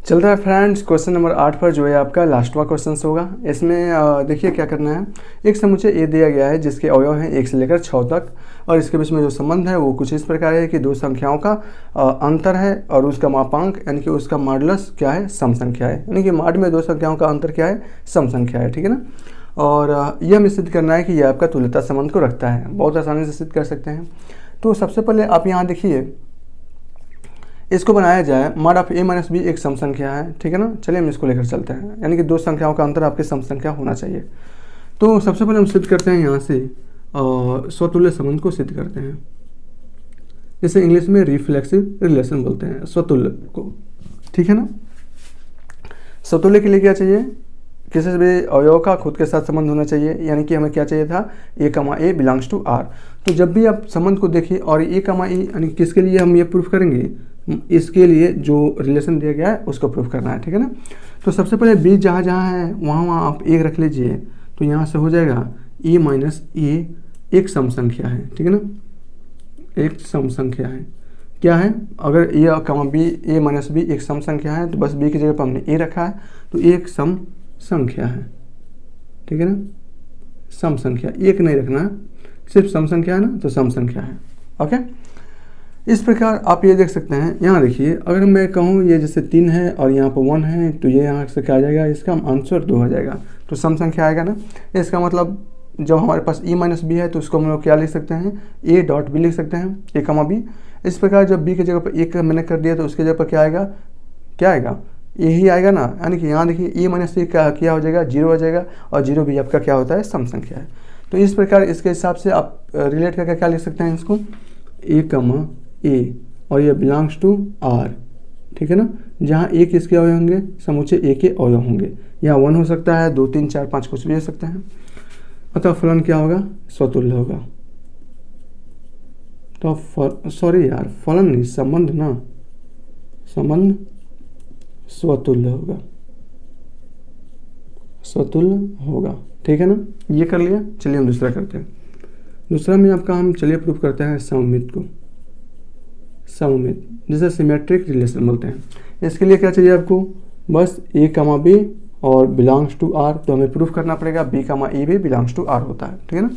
चल रहा है फ्रेंड्स। क्वेश्चन नंबर 8 पर जो है आपका लास्टवा क्वेश्चन होगा। इसमें देखिए क्या करना है। एक समुच्चय ए दिया गया है जिसके अवयव हैं 1 से लेकर 6 तक, और इसके बीच में जो संबंध है वो कुछ इस प्रकार है कि दो संख्याओं का अंतर है और उसका मापांक यानी कि उसका मॉडुलस क्या है, सम संख्या है। यानी कि मॉड में दो संख्याओं का अंतर क्या है, सम संख्या है। ठीक है ना। और यह हमें सिद्ध करना है कि यह आपका तुल्यता संबंध को रखता है। बहुत आसानी से सिद्ध कर सकते हैं। तो सबसे पहले आप यहाँ देखिए, इसको बनाया जाए mod of A minus B एक सम संख्या है। ठीक है ना। चलिए हम इसको लेकर चलते हैं, यानी कि दो संख्याओं का अंतर आपके सम संख्या होना चाहिए। तो सबसे पहले हम सिद्ध करते हैं यहाँ से स्वतुल्य संबंध को सिद्ध करते हैं, जिसे इंग्लिश में रिफ्लेक्सिव रिलेशन बोलते हैं, स्वतुल्य को। ठीक है ना। स्वतुल्य के लिए क्या चाहिए, किसी भी अवयव का खुद के साथ संबंध होना चाहिए। यानी कि हमें क्या चाहिए था, ए कमा ए बिलोंग्स टू आर। तो जब भी आप संबंध को देखिए और ए कमा ए यानी किसके लिए हम ये प्रूफ करेंगे, इसके लिए जो रिलेशन दिया गया है उसको प्रूफ करना है। ठीक है ना। तो सबसे पहले बी जहाँ जहाँ है वहाँ आप एक रख लीजिए। तो यहाँ से हो जाएगा ए माइनस ए एक सम संख्या है। ठीक है ना। एक सम संख्या है। क्या है, अगर ए कमा बी ए माइनस बी एक सम संख्या है तो बस बी की जगह पर हमने ए रखा है, तो एक सम संख्या है। ठीक है ना। सम संख्या, एक नहीं रखना, सिर्फ सम संख्या है ना, तो सम संख्या है। ओके। इस प्रकार आप ये देख सकते हैं। यहाँ देखिए, अगर मैं कहूँ ये जैसे 3 है और यहाँ पर 1 है, तो ये यहाँ से क्या आ जाएगा, इसका आंसर 2 हो जाएगा, तो सम संख्या आएगा ना। इसका मतलब जब हमारे पास ए माइनस बी है तो उसको हम लोग क्या लिख सकते हैं, ए डॉट बी लिख सकते हैं, ए कमा बी। इस प्रकार जब बी की जगह पर एक मैंने कर दिया तो उसके जगह पर क्या आएगा, क्या आएगा, यही आएगा ना। यानी कि यहाँ देखिए ए माइनस ए क्या हो जाएगा, 0 हो जाएगा, और 0 भी आपका क्या होता है, सम संख्या है। तो इस प्रकार इसके हिसाब से आप रिलेट करके क्या लिख सकते हैं इसको, ए कमा ए, और ये बिलोंग्स टू आर। ठीक है ना। जहाँ ए किसके अवयव होंगे, समुच्चय ए के अवयव होंगे। यहाँ 1 हो सकता है, 2 3 4 5 कुछ भी हो सकते हैं। अतः फलन क्या होगा, स्वतुल्य होगा। तो सॉरी यार, फलन नहीं, संबंध ना, संबंध स्वतुल्य होगा, स्वतुल्य होगा। ठीक है ना। ये कर लिया। चलिए हम दूसरा करते हैं। दूसरा में आपका हम चलिए प्रूफ करते हैं सममित को, सममित जिसे सिमेट्रिक रिलेशन बोलते हैं। इसके लिए क्या चाहिए आपको, बस ए कमा बी और बिलोंग्स टू आर। तो हमें प्रूफ करना पड़ेगा बी कमा ए भी बिलोंग्स टू आर होता है। ठीक है ना।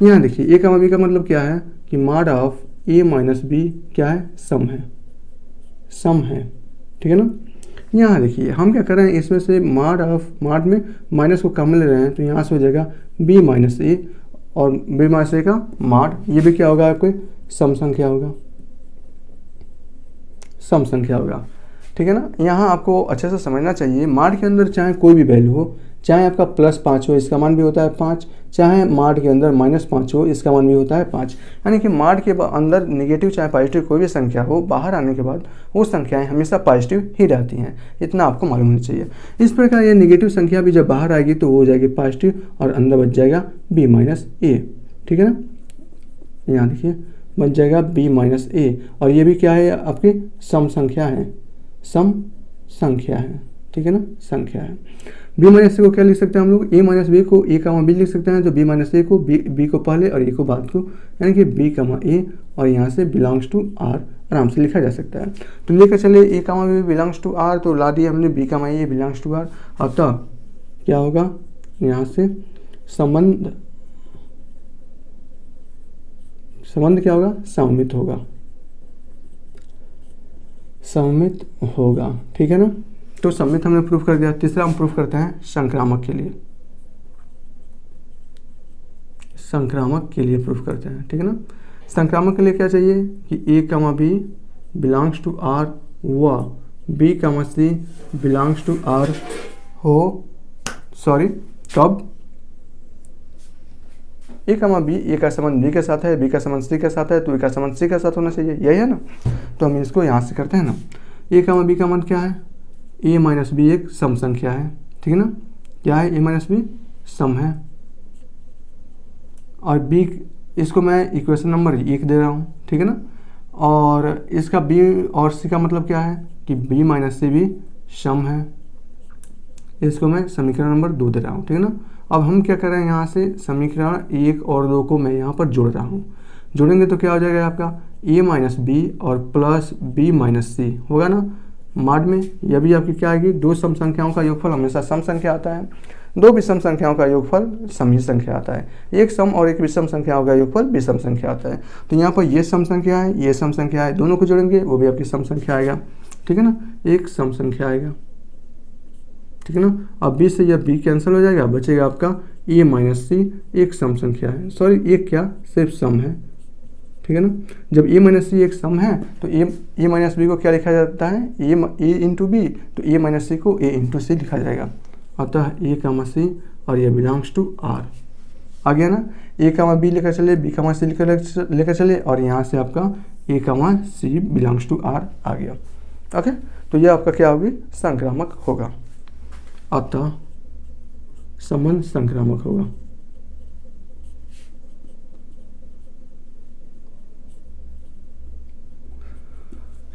यहाँ देखिए ए कमा बी का मतलब क्या है कि mod of A minus B क्या है, सम है, सम है। ठीक है ना। यहाँ देखिए हम क्या कर रहे हैं, इसमें से मॉड में माइनस को कम ले रहे हैं, तो यहाँ से हो जाएगा बी माइनस ए, और बी माइनस ए का मॉड, ये भी क्या होगा, आपको सम संख्या होगा, सम संख्या होगा। ठीक है ना। यहाँ आपको अच्छे से समझना चाहिए, मॉड के अंदर चाहे कोई भी वैल्यू हो, चाहे आपका +5 हो, इसका मान भी होता है 5, चाहे मॉड के अंदर -5 हो, इसका मान भी होता है 5। यानी कि मॉड के अंदर नेगेटिव चाहे पॉजिटिव कोई भी संख्या हो, बाहर आने के बाद वो संख्याएं हमेशा पॉजिटिव ही रहती हैं। इतना आपको मालूम होना चाहिए। इस प्रकार ये नेगेटिव संख्या भी जब बाहर आएगी तो वो हो जाएगी पॉजिटिव, और अंदर बच जाएगा b माइनस ए। ठीक है ना। यहाँ देखिए बच जाएगा b माइनस ए, और ये भी क्या है, आपकी सम संख्या है, सम संख्या है। ठीक है ना, संख्या है। b माइनस ए को क्या लिख सकते हैं हम लोग, a माइनस बी को ए कमा बी लिख सकते हैं। तो b माइनस ए को b को पहले और a को बाद को, यानी कि b कमा ए, और यहाँ से बिलोंग्स टू r आराम से लिखा जा सकता है। तो लेकर चले a कमा बी बिलोंग्स टू r, तो ला दिया हमने b कमा ए बिलोंग्स टू r। अब तब क्या होगा, यहाँ से संबंध क्या होगा, सममित होगा, सममित होगा। ठीक है ना। तो सममित हमने प्रूफ कर दिया। तीसरा हम प्रूफ करते हैं संक्रामक के लिए, संक्रामक के लिए प्रूफ करते हैं। ठीक है ना। संक्रामक के लिए क्या चाहिए कि A comma B belongs to R व B comma C belongs to R हो, सॉरी कब ए कमा बी, ए का संबंध बी के साथ है, बी का संबंध सी के साथ है, तो ए का संबंध सी के साथ होना चाहिए, यही है ना। तो हम इसको यहाँ से करते हैं ना। ए कमा बी का मतलब क्या है, ए माइनस बी एक सम संख्या है। ठीक है ना। क्या है, ए माइनस बी सम है, और बी इसको मैं इक्वेशन नंबर 1 दे रहा हूँ। ठीक है ना। और इसका बी और सी का मतलब क्या है कि बी माइनस सी भी सम है, इसको मैं समीकरण नंबर 2 दे रहा हूँ। ठीक है ना। अब हम क्या कर रहे हैं, यहाँ से समीकरण 1 और 2 को मैं यहाँ पर जोड़ रहा हूँ। जोड़ेंगे तो क्या हो जाएगा आपका, ए माइनस बी और प्लस बी माइनस सी होगा ना। मॉड में यह भी आपकी क्या आएगी, दो सम संख्याओं का योगफल हमेशा सम संख्या आता है, दो विषम संख्याओं का योगफल सम ही संख्या आता है, एक सम और एक विषम संख्याओं का योगफल विषम संख्या आता है। तो यहाँ पर ये सम संख्या है, ये सम संख्या है, दोनों को जोड़ेंगे वो भी आपकी सम संख्या आएगा, ठीक है ना, एक सम संख्या आएगा, ठीक है ना। अब बी से यह बी कैंसिल हो जाएगा, बचेगा आपका ए माइनस सी, एक सम संख्या है, सॉरी एक क्या सिर्फ सम है, ठीक है ना। जब ए माइनस सी एक सम है तो ए माइनस बी को क्या लिखा जाता है, ए इंटू बी, तो ए माइनस सी को ए इंटू सी लिखा जाएगा। अतः ए कामा सी और ये बिलोंग्स टू आर आ गया ना। ए कामा बी लेकर चले, बी कामा सी लेकर चले और यहाँ से आपका ए कामा सी बिलोंग्स टू आर आ गया। ओके, तो ये आपका क्या होगी, संक्रामक होगा, अतः संबंध संक्रामक होगा।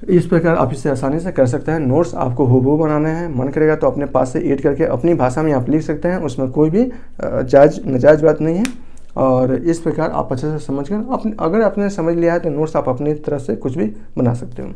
इस प्रकार आप इसे आसानी से कर सकते हैं। नोट्स आपको हूबहू बनाने हैं, मन करेगा तो अपने पास से एड करके अपनी भाषा में आप लिख सकते हैं, उसमें कोई भी नाजायज़ बात नहीं है। और इस प्रकार आप अच्छे से समझकर अगर आपने समझ लिया है तो नोट्स आप अपनी तरफ से कुछ भी बना सकते हो।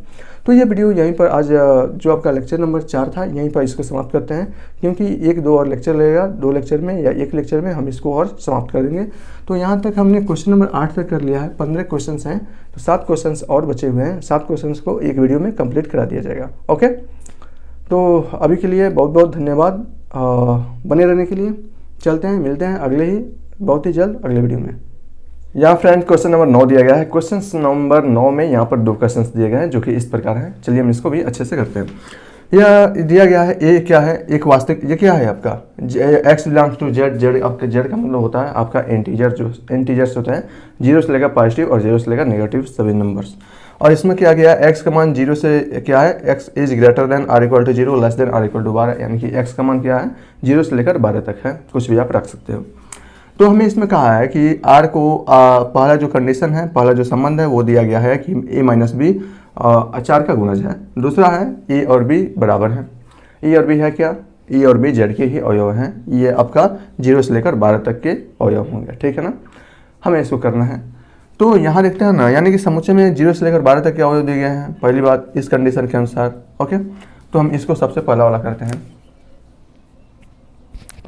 तो ये वीडियो यहीं पर आज जो आपका लेक्चर नंबर 4 था यहीं पर इसको समाप्त करते हैं, क्योंकि एक दो और लेक्चर लगेगा, 2 लेक्चर में या 1 लेक्चर में हम इसको और समाप्त कर देंगे। तो यहाँ तक हमने क्वेश्चन नंबर 8 तक कर लिया है, 15 क्वेश्चन हैं, तो 7 क्वेश्चन और बचे हुए हैं, 7 क्वेश्चन को एक वीडियो में कंप्लीट करा दिया जाएगा। ओके, तो अभी के लिए बहुत बहुत धन्यवाद बने रहने के लिए। चलते हैं, मिलते हैं अगले ही बहुत ही जल्द अगले वीडियो में। यहाँ फ्रेंड क्वेश्चन नंबर 9 दिया गया है। क्वेश्चन नंबर 9 में यहाँ पर 2 क्वेश्चन दिए गए हैं जो कि इस प्रकार हैं। चलिए हम इसको भी अच्छे से करते हैं। यह दिया गया है ए क्या है, एक वास्तविक, ये क्या है आपका X belongs to Z, Z आपके जेड का मतलब होता है आपका इंटीजर, जो इंटीजर्स होता है 0 से लेकर पॉजिटिव और 0 से लेकर नेगेटिव सभी नंबर्स। और इसमें क्या गया है, एक्स का मान 0 से क्या है, X is greater than or equal to 0 less than or equal to 12, यानी कि एक्स का मान क्या है 0 से लेकर 12 तक है, कुछ भी आप रख सकते हो। तो हमें इसमें कहा है कि आर को पहला जो कंडीशन है, पहला जो संबंध है वो दिया गया है कि ए माइनस बी 4 का गुणज है। दूसरा है ए और बी बराबर है। ए और बी है क्या, ए और बी जेड के ही अवयव हैं, ये आपका 0 से लेकर 12 तक के अवयव होंगे, ठीक है ना। हमें इसको करना है, तो यहाँ देखते हैं ना, यानी कि समुच्चय में 0 से लेकर 12 तक के अवयव दिए गए हैं। पहली बात इस कंडीशन के अनुसार, ओके, तो हम इसको सबसे पहला वाला करते हैं,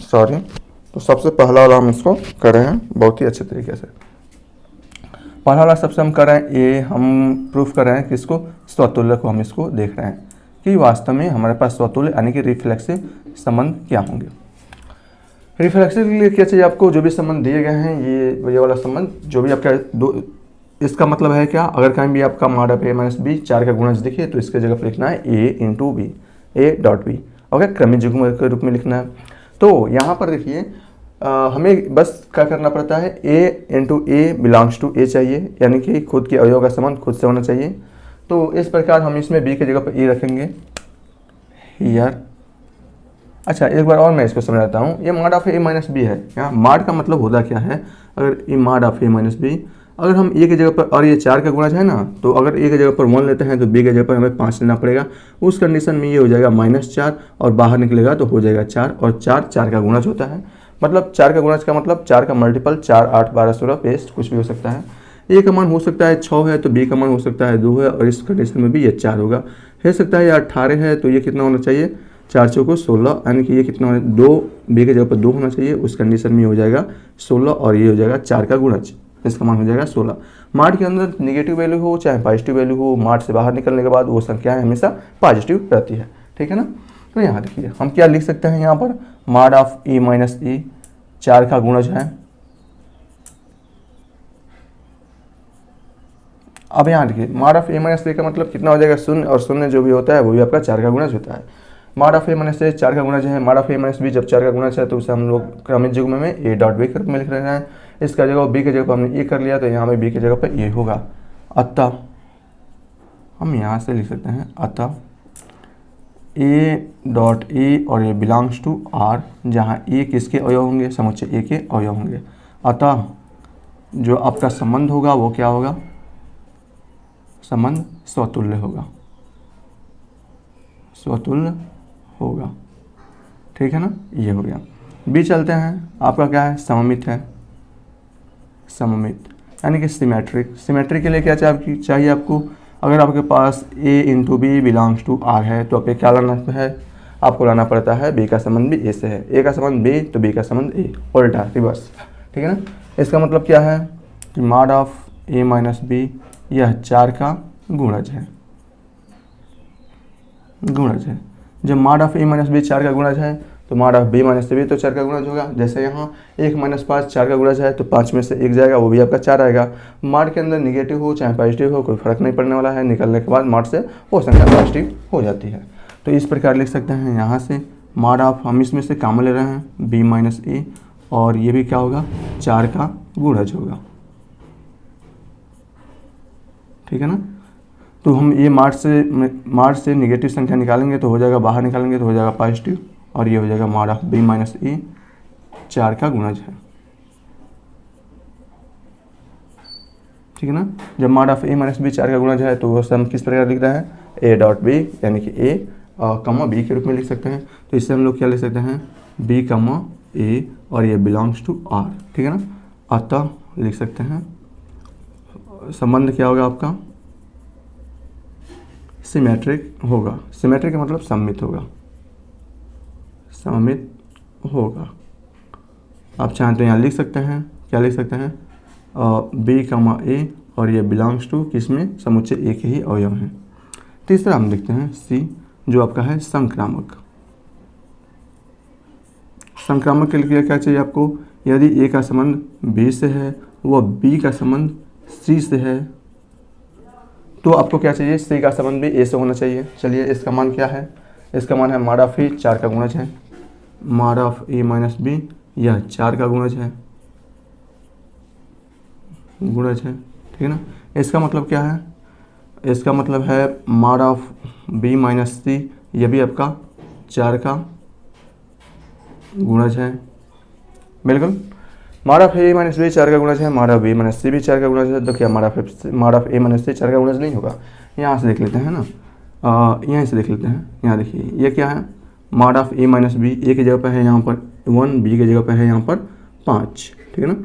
सॉरी, तो सबसे पहला वाला हम इसको कर रहे हैं बहुत ही अच्छे तरीके से। पहला वाला सबसे हम कर रहे हैं ए, हम प्रूफ कर रहे हैं कि इसको स्वतुल्य को हम इसको देख रहे हैं कि वास्तव में हमारे पास स्वतुल्य यानी कि रिफ्लेक्सिव संबंध क्या होंगे। रिफ्लेक्सिव के लिए क्या चाहिए आपको, जो भी संबंध दिए गए हैं ये वाला संबंध, जो भी आपका दो, इसका मतलब है क्या, अगर कहीं भी आपका mod of A minus B 4 का गुणज दिखे तो इसके जगह पर लिखना है a into b, a dot b, okay, क्रमिक युग्म के रूप में लिखना है। तो यहाँ पर देखिए हमें बस क्या करना पड़ता है, a into A belongs to ए चाहिए, यानी कि खुद के अवयव का संबंध खुद से होना चाहिए। तो इस प्रकार हम इसमें बी की जगह पर ए रखेंगे हियर। अच्छा, एक बार और मैं इसको समझाता हूँ। ये mod of A minus B है, यहाँ मॉड का मतलब होता क्या है, अगर ये mod of A minus B, अगर हम ए की जगह पर, और ये 4 का गुणज है ना, तो अगर ए की जगह पर 1 लेते हैं तो बी की जगह पर हमें 5 लेना पड़ेगा। उस कंडीशन में ये हो जाएगा -4 और बाहर निकलेगा तो हो जाएगा 4, और 4 का गुणज होता है, मतलब 4 का गुणज का मतलब 4 का मल्टीपल 4, 8, 12, 16 पेस्ट कुछ भी हो सकता है। ए का मान हो सकता है 6 है तो बी का मान हो सकता है 2 है, और इस कंडीशन में भी ये 4 होगा। हो सकता है ये 18 है तो ये कितना होना चाहिए, 4 चौको 16, यानी कि ये कितना होना, 2 बी की जगह पर 2 होना चाहिए। उस कंडीशन में हो जाएगा 16 और ये हो जाएगा 4 का गुणज, इसका मान हो जाएगा 16। मार्ट के अंदर नेगेटिव वैल्यू हो चाहे पॉजिटिव वैल्यू हो, मार्ट से बाहर निकलने के बाद वो संख्या हमेशा पॉजिटिव रहती है, ठीक है ना। तो यहाँ देखिए हम क्या लिख सकते हैं, यहाँ पर mod of A minus A 4 का गुणज है। अब यहाँ देखिए मॉड ऑफ ए माइनस ए का मतलब कितना हो जाएगा 0, और 0 जो भी होता है वो भी आपका 4 का गुणज होता है। Mod of A minus A 4 का गुणज है, mod of A minus B जब 4 का गुणज है तो उसे हम लोग क्रमिक युग्म में ए डॉट बी के रूप में लिख रहे हैं। इसका जगह बी की जगह पर हमने ए कर लिया तो यहाँ पे बी की जगह पर ए होगा। अतः हम यहाँ से लिख सकते हैं, अतः ए डॉट ए और ये बिलोंग्स टू आर, जहाँ ए किसके अवयव होंगे, समुच्चय ए के अवयव होंगे। अतः जो आपका संबंध होगा वो क्या होगा, संबंध स्वतुल्य होगा, स्वतुल्य होगा, ठीक है ना। ये हो गया। बी चलते हैं, आपका क्या है, सममित है, सममित यानी कि सिमेट्रिक। सिमेट्रिक के लिए क्या चाहिए आपको, अगर आपके पास A into B belongs to R है तो आपको क्या लाना है, आपको लाना पड़ता है B का संबंध भी A से है, A का संबंध B तो B का संबंध A, उल्टा रिवर्स, ठीक है ना। इसका मतलब क्या है कि mod of A minus B यह 4 का गुणज है, गुणज है। जब mod of A minus B 4 का गुणज है तो mod of B minus B तो 4 का गुणज होगा। जैसे यहाँ 1 माइनस 5 4 का गुणज है तो 5 में से 1 जाएगा, वो भी आपका 4 आएगा। मॉड के अंदर निगेटिव हो चाहे पॉजिटिव हो कोई फर्क नहीं पड़ने वाला है, निकलने के बाद मॉड से वो संख्या पॉजिटिव हो जाती है। तो इस प्रकार लिख सकते हैं यहाँ से मॉड ऑफ, हम इसमें से कॉमन ले रहे हैं B माइनस ए, और ये भी क्या होगा 4 का गुणज होगा, ठीक है ना। तो हम ये मॉड से निगेटिव संख्या निकालेंगे तो हो जाएगा, बाहर निकालेंगे तो हो जाएगा पॉजिटिव, और ये हो जाएगा mod of B minus A 4 का गुणज है, ठीक है ना। जब mod of A minus B 4 का गुणज है तो वो हम किस प्रकार लिख रहे हैं, A डॉट B यानी कि A कमा B के रूप में लिख सकते हैं। तो इससे हम लोग क्या लिख सकते हैं, B कमा A और ये बिलोंग्स टू R, ठीक है ना। अतः लिख सकते हैं संबंध क्या होगा आपका, सिमेट्रिक होगा। सिमेट्रिक का मतलब सममित होगा, सममित होगा। आप चाहें तो यहाँ लिख सकते हैं, क्या लिख सकते हैं, B कमा A और ये बिलोंग्स टू किसमें, समुच्चय A के ही अवयव हैं। तीसरा हम देखते हैं C जो आपका है संक्रामक। संक्रामक के लिए क्या चाहिए आपको, यदि A का संबंध B से है व B का संबंध C से है तो आपको क्या चाहिए, C का संबंध भी A से होना चाहिए। चलिए इसका मान क्या है, इसका मान है मॉड ऑफ A 4 का गुणज है, mod of A minus B यह 4 का गुणज है, गुणज है, ठीक है ना। इसका मतलब क्या है, इसका मतलब है mod of B minus C यह भी आपका 4 का गुणज है, बिल्कुल। Mod of A minus B 4 का गुणज है, mod of B minus C भी 4 का गुणज है, तो क्या mod of A minus C 4 का गुणज नहीं होगा। यहाँ से देख लेते हैं ना, यहाँ से देख लेते हैं, यहाँ देखिए ये क्या है, mod of A minus B A की जगह पर है यहाँ पर 1, B की जगह पर है यहाँ पर 5, ठीक है ना।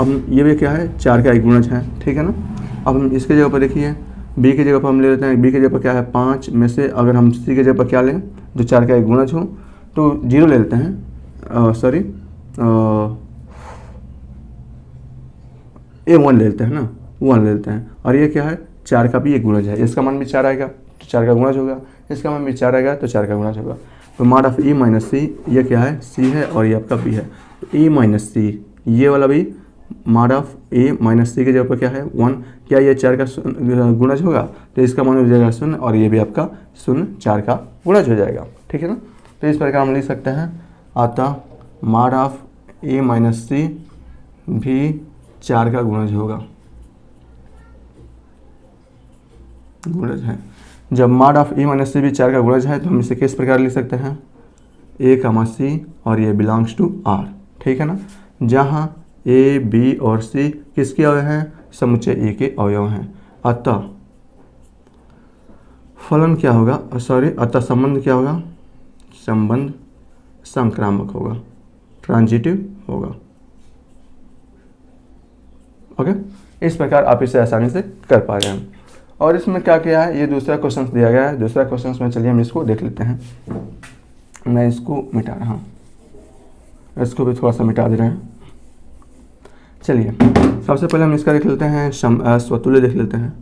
अब ये भी क्या है 4 का एक गुणज है, ठीक है ना। अब हम इसके जगह पर देखिए B की जगह पर हम ले लेते हैं, B की जगह पर क्या है 5 में से अगर हम C की जगह पर क्या लें जो 4 का एक गुणज हो तो 0 ले लेते हैं, सॉरी A1 ले लेते हैं ना, 1 ले लेते हैं। और ये क्या है 4 का भी एक गुणज है, इसका मान भी 4 आएगा तो 4 का गुणज होगा, इसका मान भी 4 आएगा तो 4 का गुणज होगा। तो मॉड ऑफ A माइनस सी ये क्या है C है और ये आपका B है, तो A माइनस सी ये वाला भी मॉड ऑफ A माइनस सी की जगह पर क्या है 1, क्या ये 4 का गुणज होगा तो इसका मान हो जाएगा 0 और ये भी आपका 0 4 का गुणज हो जाएगा, ठीक है ना। तो इस प्रकार हम लिख सकते हैं अतः mod of A minus C भी 4 का गुणज होगा, गुणज है। जब mod of A minus C भी 4 का गुणज है तो हम इसे किस प्रकार लिख सकते हैं, A कमा C और ये बिलोंग्स टू R, ठीक है ना। जहाँ A B और C किसके अवयव हैं, समुच्चय A के अवयव हैं। अतः फलन क्या होगा, सॉरी अतः संबंध क्या होगा, संबंध संक्रामक होगा, ट्रांजिटिव होगा, ओके। इस प्रकार आप इसे आसानी से कर पा रहे हैं। और इसमें क्या किया है, ये दूसरा क्वेश्चन दिया गया है, दूसरा क्वेश्चन में चलिए हम इसको देख लेते हैं। मैं इसको मिटा रहा हूँ, इसको भी थोड़ा सा मिटा दे रहे हैं। चलिए सबसे पहले हम इसका देख लेते हैं, स्वतुल्य देख लेते हैं,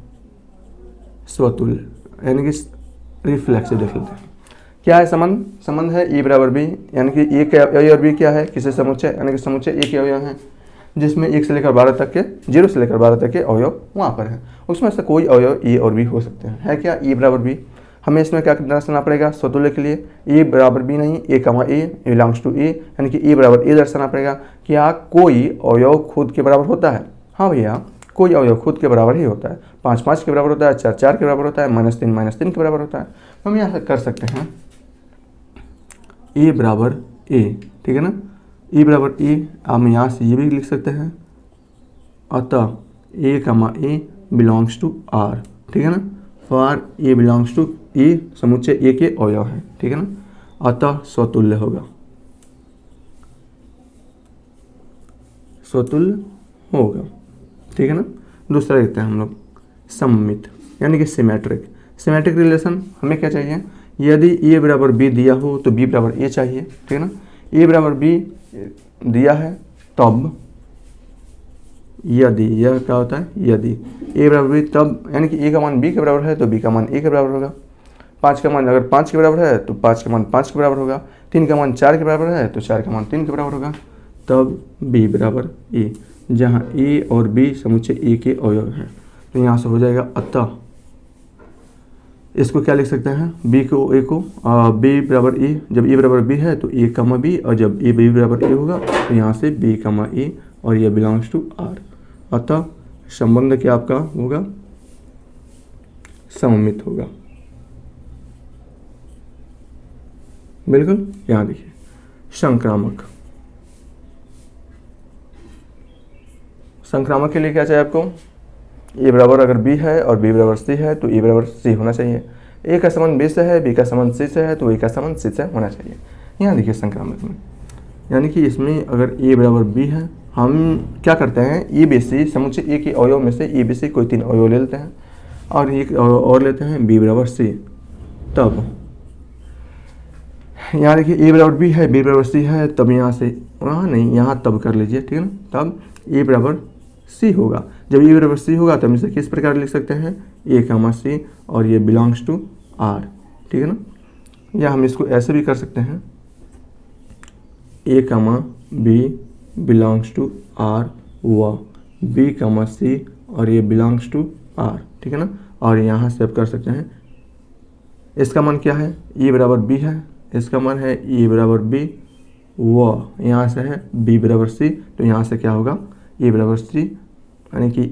स्वतुल्य यानी कि रिफ्लेक्सिव देख लेते हैं। क्या है संबंध, संबंध है E बराबर B यानी कि A के अवयव और B क्या है किसी समुच्चय यानी कि समुच्चय A के अवयव हैं, जिसमें 1 से लेकर 12 तक के 0 से लेकर 12 तक के अवयव वहाँ पर है, उसमें से कोई अवयव A और B हो सकते हैं। है क्या E बराबर B, हमें इसमें क्या दर्शाना पड़ेगा स्वतुल्य के लिए, A बराबर B नहीं, A कमा A बिलोंग्स टू A यानी कि A बराबर A दर्शाना पड़ेगा। क्या कोई अवयव खुद के बराबर होता है, हाँ भैया कोई अवयव खुद के बराबर ही होता है, 5 5 के बराबर होता है, 4 4 के बराबर होता है, -3 के बराबर होता है। हम यहाँ कर सकते हैं A बराबर A, ठीक है ना, E बराबर A, हम यहाँ से ये भी लिख सकते हैं अतः A कमा A बिलोंग्स टू R, ठीक है ना, for A belongs to E समुच्चय A के अवयव है, ठीक है ना। अतः स्वतुल्य होगा, स्वतुल्य होगा, ठीक है ना। दूसरा देखते हैं हम लोग सममित। यानी कि सिमेट्रिक। सिमेट्रिक रिलेशन हमें क्या चाहिए, यदि ए बराबर बी दिया हो तो बी बराबर ए चाहिए, ठीक है ना। ए बराबर बी दिया है तब यदि, यह क्या होता है, यदि ए बराबर बी तब, यानी कि ए का मान बी के बराबर है तो बी का मान ए के बराबर होगा। 5 का मान अगर 5 के बराबर है तो 5 का मान 5 के बराबर होगा। 3 का मान 4 के बराबर है तो 4 का मान 3 के बराबर होगा। तब बी बराबर ए, जहाँ ए और बी समुच्चय ए के अवयव हैं। तो यहाँ से हो जाएगा अतः, इसको क्या लिख सकते हैं, बी को ए को बी बराबर ए, जब ए बराबर बी है तो ए कमा बी, और जब ए बी बराबर ए होगा तो यहाँ से बी कमा ए, और ये बिलोंग्स टू आर। अतः संबंध क्या आपका होगा, सममित होगा। बिल्कुल, यहाँ देखिए संक्रामक। संक्रामक के लिए क्या चाहिए आपको, ए बराबर अगर बी है और बी बराबर सी है तो ए बराबर सी होना चाहिए। ए का संबंध बी से है, बी का संबंध सी से है तो ए का संबंध सी से होना चाहिए। यहाँ देखिए संक्रामक में, यानी कि इसमें अगर ए बराबर बी है, हम क्या करते हैं, ए बी सी समुच्चय ए के अवयव में से ए बी सी कोई 3 अवयव ले लेते हैं और एक और लेते हैं बी बराबर सी। तब यहाँ देखिए ए बराबर बी है, बी बराबर सी है, तब यहाँ से वहाँ नहीं, यहाँ तब कर लीजिए, ठीक है ना। तब ए बराबर सी होगा। जब ए बराबर सी होगा तब इसे किस प्रकार लिख सकते हैं, ए कामा सी, और ये बिलोंग्स टू आर, ठीक है ना। या हम इसको ऐसे भी कर सकते हैं, ए कामा बी बिलोंग्स टू आर व बी कामा सी, और ये बिलोंग्स टू आर, ठीक है ना। और यहाँ से आप कर सकते हैं, इसका मान क्या है, ए बराबर बी है, इसका मान है ए बराबर बी व यहाँ से है बी बराबर सी, तो यहाँ से क्या होगा, ए बराबर सी, यानी कि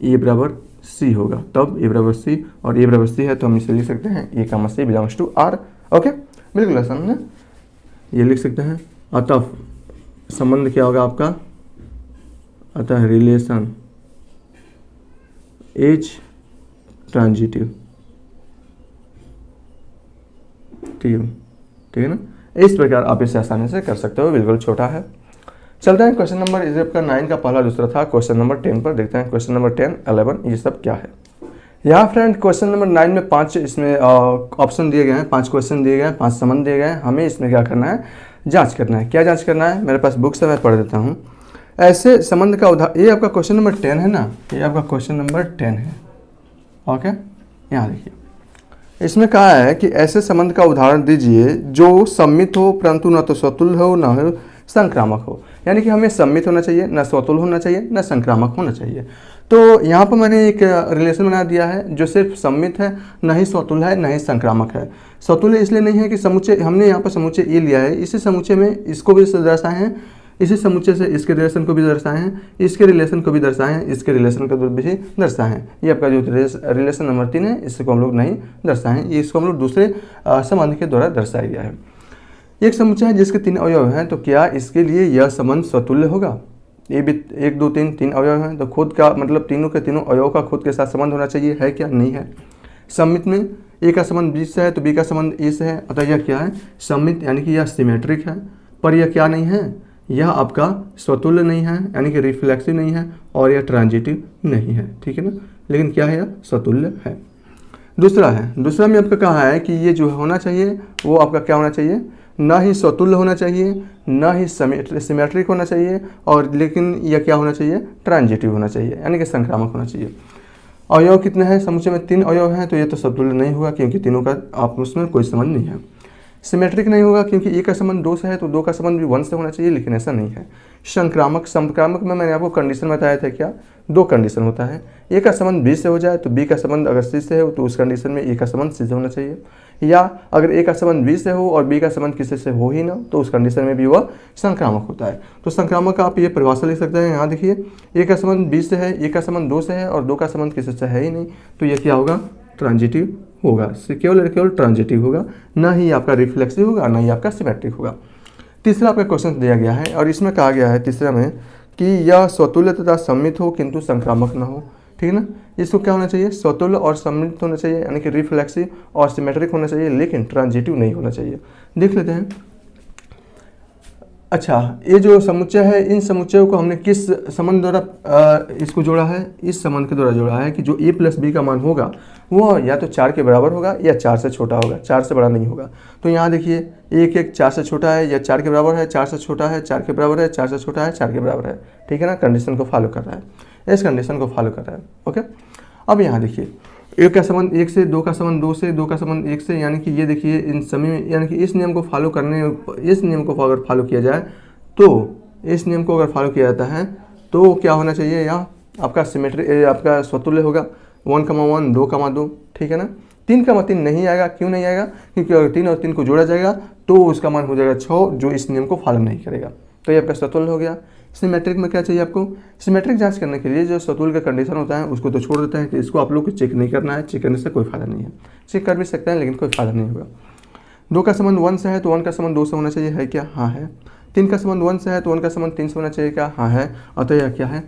ए बराबर सी होगा। तब ए बराबर सी, और ए बराबर सी है तो हम इसे लिख सकते हैं ए कामा सी बिलोंग्स टू आर। ओके, बिल्कुल आसान है, ये लिख सकते हैं। अतः संबंध क्या होगा आपका, अतः रिलेशन इज ट्रांजिटिव, ठीक है ना। इस प्रकार आप इसे आसानी से कर सकते हो, बिल्कुल छोटा है। चलते हैं क्वेश्चन नंबर, इस आपका 9 का पहला दूसरा था, क्वेश्चन नंबर 10 पर देखते हैं। क्वेश्चन नंबर 10, 11 ये सब क्या है। यहाँ फ्रेंड क्वेश्चन नंबर 9 में 5 इसमें ऑप्शन दिए गए हैं, 5 क्वेश्चन दिए गए हैं, 5 संबंध दिए गए हैं। हमें इसमें क्या करना है, जांच करना है। क्या जांच करना है, मेरे पास बुक्स है, मैं पढ़ देता हूँ। ऐसे संबंध का उदाहरण, ये आपका क्वेश्चन नंबर 10 है ना, ये आपका क्वेश्चन नंबर 10 है। ओके, यहाँ देखिए, इसमें कहा है कि ऐसे संबंध का उदाहरण दीजिए जो सम्मित हो परंतु न तो स्वतुल्य हो न हो संक्रामक हो। यानी कि हमें सम्मित होना चाहिए, न स्वतुल्य होना चाहिए, न संक्रामक होना चाहिए। तो यहाँ पर मैंने एक रिलेशन बना दिया है जो सिर्फ सम्मित है, न ही स्वतुल्य है, न ही संक्रामक है। स्वतुल्य इसलिए नहीं है कि समुच्चय, हमने यहाँ पर समुच्चय ए लिया है, इसी समुच्चय में इसको भी दर्शाए हैं, इसी समुच्चय से इसके रिलेशन को भी दर्शाए हैं, इसके रिलेशन को भी दर्शाए हैं, इसके रिलेशन को भी दर्शाए हैं। ये आपका जो रिलेशन नंबर 3 है, इसको हम लोग नहीं दर्शाए हैं, इसको हम लोग दूसरे संबंध के द्वारा दर्शाया गया है। एक समुच्चय है जिसके 3 अवयव हैं, तो क्या इसके लिए यह संबंध स्वतुल्य होगा। ये भी 1 2 3 अवयव हैं, तो खुद का मतलब तीनों के तीनों अवयव का खुद के साथ संबंध होना चाहिए, है क्या, नहीं है। सम्मित में ए का संबंध बी से है तो बी का संबंध ए से है, अतः यह क्या है, सम्मित, यानी कि यह सिमेट्रिक है। पर यह क्या नहीं है, यह आपका स्वतुल्य नहीं है, यानी कि रिफ्लेक्सिव नहीं है, और यह ट्रांजिटिव नहीं है, ठीक है ना। लेकिन क्या है, यह स्वतुल्य है। दूसरा में आपका कहा है कि ये जो होना चाहिए वो आपका क्या होना चाहिए, ना ही स्वतुल्य होना चाहिए, ना ही सिमेट्रिक होना चाहिए, और लेकिन यह क्या होना चाहिए, ट्रांजिटिव होना चाहिए, यानी कि संक्रामक होना चाहिए। अवयव कितने हैं, समुच्चय में 3 अवयव हैं, तो ये तो स्वतुल्य नहीं होगा क्योंकि तीनों का आपस में कोई संबंध नहीं है। सिमेट्रिक नहीं होगा क्योंकि ए का संबंध 2 से है तो 2 का संबंध भी 1 से होना चाहिए, लेकिन ऐसा नहीं है। संक्रामक में मैंने आपको कंडीशन बताया था, क्या 2 कंडीशन होता है। ए का संबंध बी से हो जाए तो बी का संबंध अगर सी से हो तो उस कंडीशन में ए का संबंध सी से होना चाहिए, या अगर ए का संबंध बी से हो और बी का संबंध किसी से हो ही ना तो उस कंडीशन में भी वह संक्रामक होता है। तो संक्रामक का आप ये परिभाषा लिख सकते हैं। यहाँ देखिए, ए का संबंध बी से है, ए का संबंध 2 से है और 2 का संबंध किसी से है ही नहीं, तो यह क्या होगा, ट्रांजिटिव होगा, केवल ट्रांजिटिव होगा, ना ही आपका रिफ्लेक्सिव होगा, ना ही आपका सिमेट्रिक होगा। तीसरा आपका क्वेश्चन दिया गया है और इसमें कहा गया है तीसरा में कि यह स्वतुल्य तथा सम्मित हो किंतु संक्रामक न हो, ठीक है ना। इसको क्या होना चाहिए, स्वतुल्य और सम्मित होना चाहिए, यानी कि रिफ्लेक्सिव और सिमेट्रिक होना चाहिए, लेकिन ट्रांजिटिव नहीं होना चाहिए। देख लेते हैं, अच्छा, ये जो समुच्चय है, इन समुच्चयों को हमने किस संबंध द्वारा इसको जोड़ा है? इस संबंध के द्वारा जोड़ा है कि जो a प्लस बी का मान होगा वो या तो 4 के बराबर होगा या 4 से छोटा होगा, 4 से बड़ा नहीं होगा। तो यहाँ देखिए 1 4 से छोटा है या 4 के बराबर है, 4 से छोटा है, 4 के बराबर है, 4 से छोटा है, 4 के बराबर है। ठीक है ना, कंडीशन को फॉलो कर रहा है, इस कंडीशन को फॉलो कर रहा है। ओके, अब यहाँ देखिए 1 का संबंध 1 से, 2 का संबंध 2 से, 2 का संबंध 1 से, यानी कि ये देखिए इन सभी में, यानी कि इस नियम को फॉलो करने, इस नियम को अगर फॉलो किया जाए तो, इस नियम को अगर फॉलो किया जाता है तो क्या होना चाहिए? यहाँ आपका सिमेट्री, आपका स्वतुल्य होगा 1,1 2,2। ठीक है ना, 3,3 नहीं आएगा। क्यों नहीं आएगा? क्योंकि अगर 3 और 3 को जोड़ा जाएगा तो उसका मान हो जाएगा 6, जो इस नियम को फॉलो नहीं करेगा। तो ये आपका स्वतुल्य हो गया। सिमेट्रिक में क्या चाहिए आपको? सिमेट्रिक जांच करने के लिए जो स्वतुल्य का कंडीशन होता है उसको तो छोड़ देता है कि इसको आप लोग को चेक नहीं करना है, चेक करने से कोई फायदा नहीं है। चेक कर भी सकते हैं लेकिन कोई फायदा नहीं होगा। 2 का संबंध 1 से है तो 1 का संबंध 2 से होना चाहिए, है क्या? हाँ है। 3 का संबंध 1 से है तो 1 का संबंध 3 से होना चाहिए, क्या? हाँ है। अतः यह क्या है?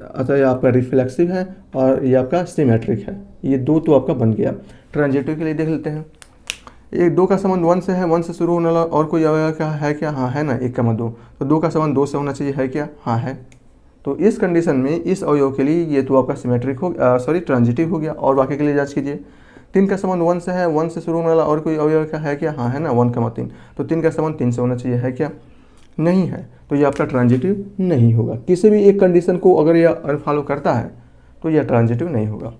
अतः यह आपका रिफ्लेक्सिव है और ये आपका सिमेट्रिक है। ये 2 तो आपका बन गया। ट्रांजिटिव के लिए देख लेते हैं। 2 का संबंध 1 से है, 1 से शुरू होने वाला और कोई अवयव क्या है? क्या? हाँ है ना, 1,2। तो 2 का संबंध 2 से होना चाहिए, है क्या? हाँ है। तो इस कंडीशन में इस अवयव के लिए ये तो आपका सिमेट्रिक हो, ट्रांजिटिव हो गया। और बाकी के लिए जांच कीजिए। 3 का संबंध 1 से है, 1 से शुरू होने वाला और कोई अवयव क्या है? क्या? हाँ है ना, 1,3। तो 3 का संबंध 3 से होना चाहिए, है क्या? नहीं है। तो ये आपका ट्रांजिटिव नहीं होगा। किसी भी एक कंडीशन को अगर यह अनफॉलो करता है तो यह ट्रांजिटिव नहीं होगा।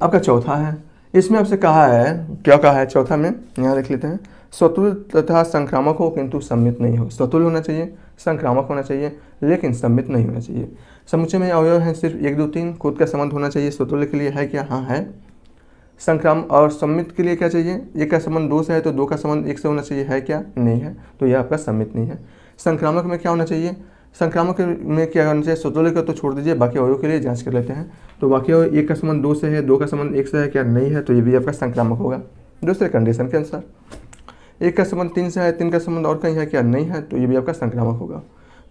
आपका चौथा है, इसमें आपसे कहा है, क्या कहा है चौथा में? यहाँ देख लेते हैं। स्वतुल्य तथा संक्रामक हो किंतु सम्मित नहीं हो। स्वतुल्य होना चाहिए, संक्रामक होना चाहिए, लेकिन सम्मित नहीं होना चाहिए। समुच्चय में अवयव है सिर्फ 1 2 3। खुद का संबंध होना चाहिए स्वतुल्य के लिए, है क्या? हाँ है। संक्राम और सम्मित के लिए क्या चाहिए? 1 का संबंध 2 से है तो 2 का संबंध 1 से होना चाहिए, है क्या? नहीं है। तो यह आपका सम्मित नहीं है। संक्रामक में क्या होना चाहिए? संक्रामक में क्या होना चाहिए? स्वतुल्य का तो छोड़ दीजिए, बाकी अवयव के लिए जांच कर लेते हैं। तो बाकी अवयव 1 का संबंध 2 से है, 2 का संबंध 1 से है, क्या? नहीं है। तो ये भी आपका संक्रामक होगा दूसरे कंडीशन के अनुसार। 1 का संबंध 3 से है, 3 का संबंध और कहीं है, क्या? नहीं है। तो ये भी आपका संक्रामक होगा।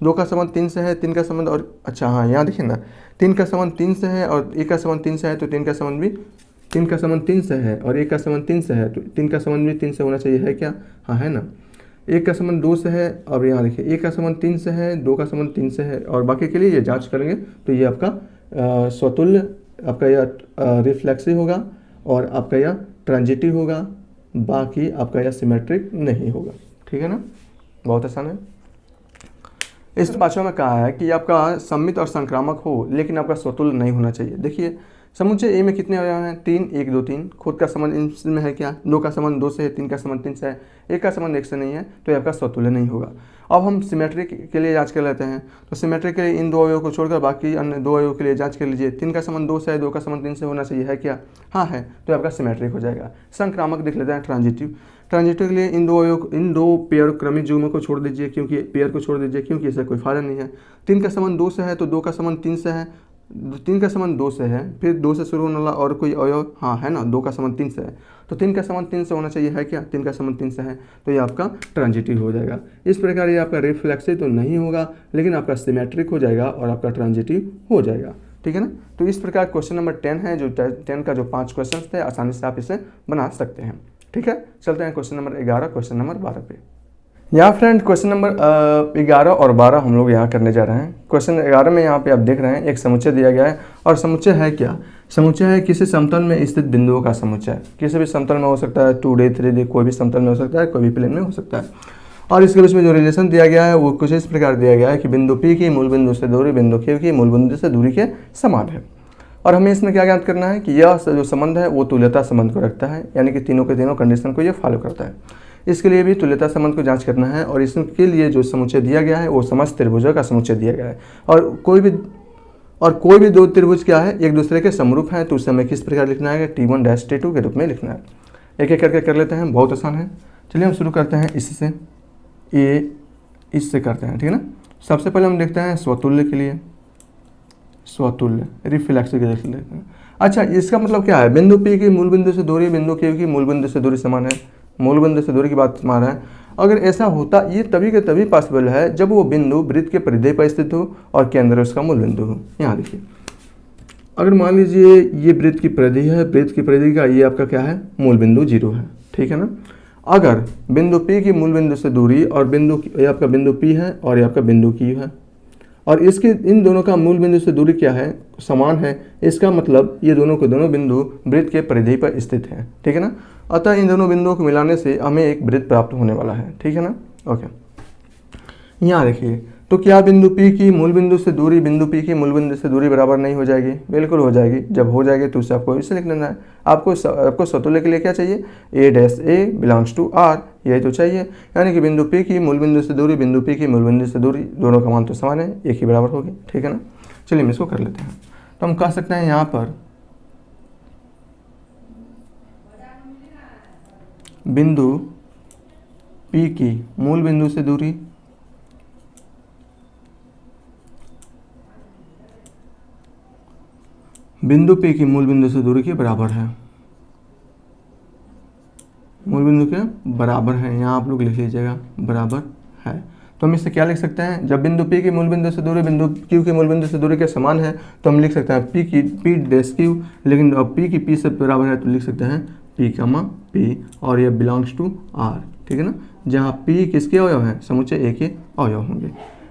2 का संबंध 3 से है, 3 का संबंध और, अच्छा हाँ यहाँ देखिए ना, 3 का संबंध 3 से है और 1 का संबंध 3 से है, तो 3 का संबंध भी 3 का संबंध 3 से है और 1 का संबंध 3 से है, तो 3 का संबंध भी 3 से होना चाहिए, है क्या? हाँ है ना। 1 का संबंध 2 से है, अब यहाँ देखिए 1 का संबंध 3 से है, 2 का संबंध 3 से है और बाकी के लिए ये जांच करेंगे तो ये आपका स्वतुल्य, आपका यह रिफ्लेक्सिव होगा और आपका यह ट्रांजिटिव होगा, बाकी आपका यह सिमेट्रिक नहीं होगा। ठीक है ना, बहुत आसान है। इस पांचवा में कहा है कि आपका सम्मित और संक्रामक हो लेकिन आपका स्वतुल्य नहीं होना चाहिए। देखिए समुच्चय ए में कितने अवयव हैं? 3 1 2 3। खुद का संबंध इनमें है क्या? 2 का संबंध 2 से है, 3 का संबंध 3 से है, 1 का संबंध 1 से नहीं है, तो ये आपका स्वतुल्य नहीं होगा। अब हम सिमेट्रिक के लिए जांच कर लेते हैं। तो सिमेट्रिक के लिए इन 2 अवयवों को छोड़कर बाकी अन्य 2 अवयवों के लिए जांच कर लीजिए। 3 का संबंध 2 से है, 2 का संबंध 3 से होना चाहिए, है क्या? हाँ है। तो आपका सिमेट्रिक हो जाएगा। संक्रामक देख लेते हैं, ट्रांजिटिव। ट्रांजिटिव के लिए इन 2 अवयव, इन 2 पेयर क्रमिक युग्मों को छोड़ दीजिए, क्योंकि पेयर को छोड़ दीजिए क्योंकि इससे कोई फायदा नहीं है। 3 का संबंध 2 से है तो 2 का संबंध 3 से है, 3 का संबंध 2 से है, फिर 2 से शुरू होने वाला और कोई अवयव, हाँ है ना, 2 का संबंध 3 से है, तो 3 का संबंध 3 से होना चाहिए, है क्या? 3 का संबंध 3 से है, तो ये आपका ट्रांजिटिव हो जाएगा। इस प्रकार ये आपका रिफ्लेक्सिव तो नहीं होगा लेकिन आपका सिमेट्रिक हो जाएगा और आपका ट्रांजिटिव हो जाएगा। ठीक है ना। तो इस प्रकार क्वेश्चन नंबर 10 है, जो 10 का जो 5 क्वेश्चन थे, आसानी से आप इसे बना सकते हैं। ठीक है, चलते हैं क्वेश्चन नंबर 11, क्वेश्चन नंबर 12 पे। यहाँ फ्रेंड क्वेश्चन नंबर 11 और 12 हम लोग यहाँ करने जा रहे हैं। क्वेश्चन 11 में यहाँ पे आप देख रहे हैं एक समुच्चय दिया गया है और समुच्चय है क्या? समुच्चय है किसी समतल में स्थित बिंदुओं का समुच्चय। किसी भी समतल में हो सकता है, 2D 3D, कोई भी समतल में हो सकता है, कोई भी प्लेन में हो सकता है। और इसके बीच में जो रिलेशन दिया गया है वो कुछ इस प्रकार दिया गया है कि बिंदु P की मूल बिंदु से दूरी बिंदु Q की मूल बिंदु से दूरी के समान है। और हमें इसमें क्या ज्ञात करना है कि यह जो संबंध है वो तुल्यता संबंध को रखता है, यानी कि तीनों के तीनों कंडीशन को ये फॉलो करता है। इसके लिए भी तुल्यता संबंध को जांच करना है और इसके लिए जो समुच्चय दिया गया है वो समस्त त्रिभुजों का समुच्चय दिया गया है। और कोई भी 2 त्रिभुज क्या है, एक दूसरे के समरूप हैं, तो उसे हमें किस प्रकार लिखना है? T1-T2 के रूप में लिखना है। एक एक करके कर लेते हैं, बहुत आसान है। चलिए हम शुरू करते हैं इससे, ये इससे करते हैं, ठीक है ना। सबसे पहले हम देखते हैं स्वतुल्य के लिए, स्वतुल्य रिफ्लेक्सिव के देख लेते हैं। अच्छा, इसका मतलब क्या है? बिंदु P की मूल बिंदु से दूरी बिंदु Q की मूल बिंदु से दूरी समान है, मूल बिंदु से दूरी की बात मान रहा है। अगर ऐसा होता, ये तभी के तभी पॉसिबल है जब वो बिंदु वृत्त के परिधि पर स्थित हो और केंद्र उसका मूल बिंदु हो। यहाँ देखिए, अगर मान लीजिए ये वृत्त की परिधि है, वृत्त की परिधि का ये आपका क्या है? मूल बिंदु 0 है, ठीक है ना। अगर बिंदु P की मूल बिंदु से दूरी और ये आपका बिंदु P है और ये आपका बिंदु Q है और इसके इन दोनों का मूल बिंदु से दूरी क्या है, समान है, इसका मतलब ये दोनों के दोनों बिंदु वृत्त के परिधि पर स्थित हैं, ठीक है ना। अतः इन दोनों बिंदुओं को मिलाने से हमें एक वृत्त प्राप्त होने वाला है, ठीक है ना। ओके, यहाँ देखिए, तो क्या बिंदु P की मूल बिंदु से दूरी बिंदु P की मूल बिंदु से दूरी बराबर नहीं हो जाएगी? बिल्कुल हो जाएगी। जब हो जाएगी तो उसे आपको इसे लिख लेना है। आपको समतुल्य के लिए क्या चाहिए? A dash A belongs to R, यही तो चाहिए। यानी कि बिंदु P की मूल बिंदु से दूरी बिंदु P की मूल बिंदु से दूरी, दोनों का मान तो समान है, एक ही बराबर होगी, ठीक है ना। चलिए हम इसको कर लेते हैं। तो हम कह सकते हैं यहाँ पर बिंदु P की मूल बिंदु से दूरी बिंदु P की मूल बिंदु से दूरी के बराबर है, मूल बिंदु के बराबर है। यहाँ आप लोग लिख लीजिएगा बराबर है। तो हम इससे क्या लिख सकते हैं? जब बिंदु P की मूल बिंदु से दूरी बिंदु Q की मूल बिंदु से दूरी के समान है तो हम लिख सकते हैं P डैश Q, लेकिन अब P की P से बराबर है तो लिख सकते हैं P कमा P और ये बिलोंग्स टू R, ठीक है ना। जहाँ P किसके अवयव हैं? समुच्चय A के अवयव होंगे,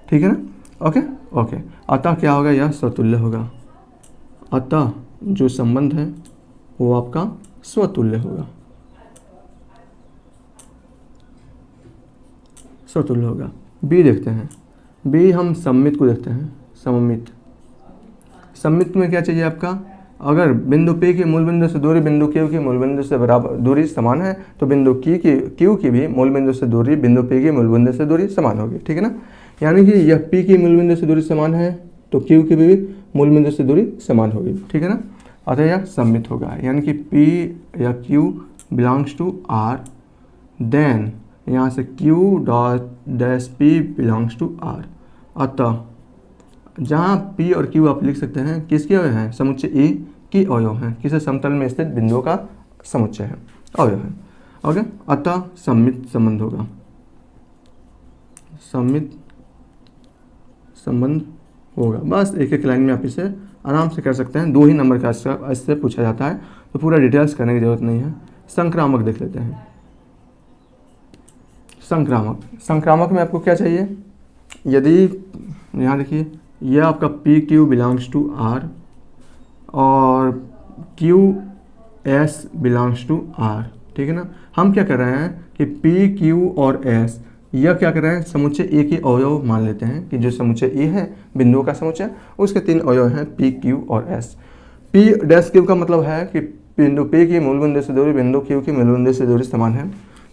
ठीक है ना। ओके ओके, अतः क्या होगा? यह स्वतुल्य होगा। अतः जो संबंध है वो आपका स्वतुल्य होगा, स्वतुल्य होगा। बी देखते हैं। बी हम सममित को देखते हैं। सममित में क्या चाहिए आपका? अगर बिंदु P की मूल बिंदु से दूरी बिंदु Q की मूल बिंदु से बराबर दूरी समान है तो बिंदु Q की भी मूल बिंदु से दूरी बिंदु P की मूल बिंदु से दूरी समान होगी, ठीक है ना। यानी कि यह P की मूल बिंदु से दूरी समान है तो Q की भी मूल बिंदु से दूरी समान होगी, ठीक है ना। अतः यह सममित होगा। यानी कि P या Q belongs to R, then यहाँ से Q dash P belongs to R। अतः जहाँ P और Q आप लिख सकते हैं किसके अवयव हैं? समुच्चय A की अवयव हैं, किसी समतल में स्थित बिंदुओं का समुच्चय है, अवयव है। ओके, अतः सममित संबंध होगा, सममित संबंध होगा। बस एक एक लाइन में आप इसे आराम से कर सकते हैं। 2 ही नंबर का इससे पूछा जाता है तो पूरा डिटेल्स करने की जरूरत नहीं है। संक्रामक देख लेते हैं। संक्रामक में आपको क्या चाहिए? यदि यहाँ देखिए, यह आपका P Q belongs to R और Q S belongs to R, ठीक है ना। हम क्या कर रहे हैं कि पी क्यू और एस यह क्या कर रहे हैं? समुच्चय ए के अवयव मान लेते हैं कि जो समुच्चय ए है बिंदुओं का समुच्चय, उसके 3 अवयव हैं पी क्यू और एस। पी डैश क्यू का मतलब है कि बिंदु P की मूल बिंदु से दूरी बिंदु Q की मूल बिंदु से दूरी समान है।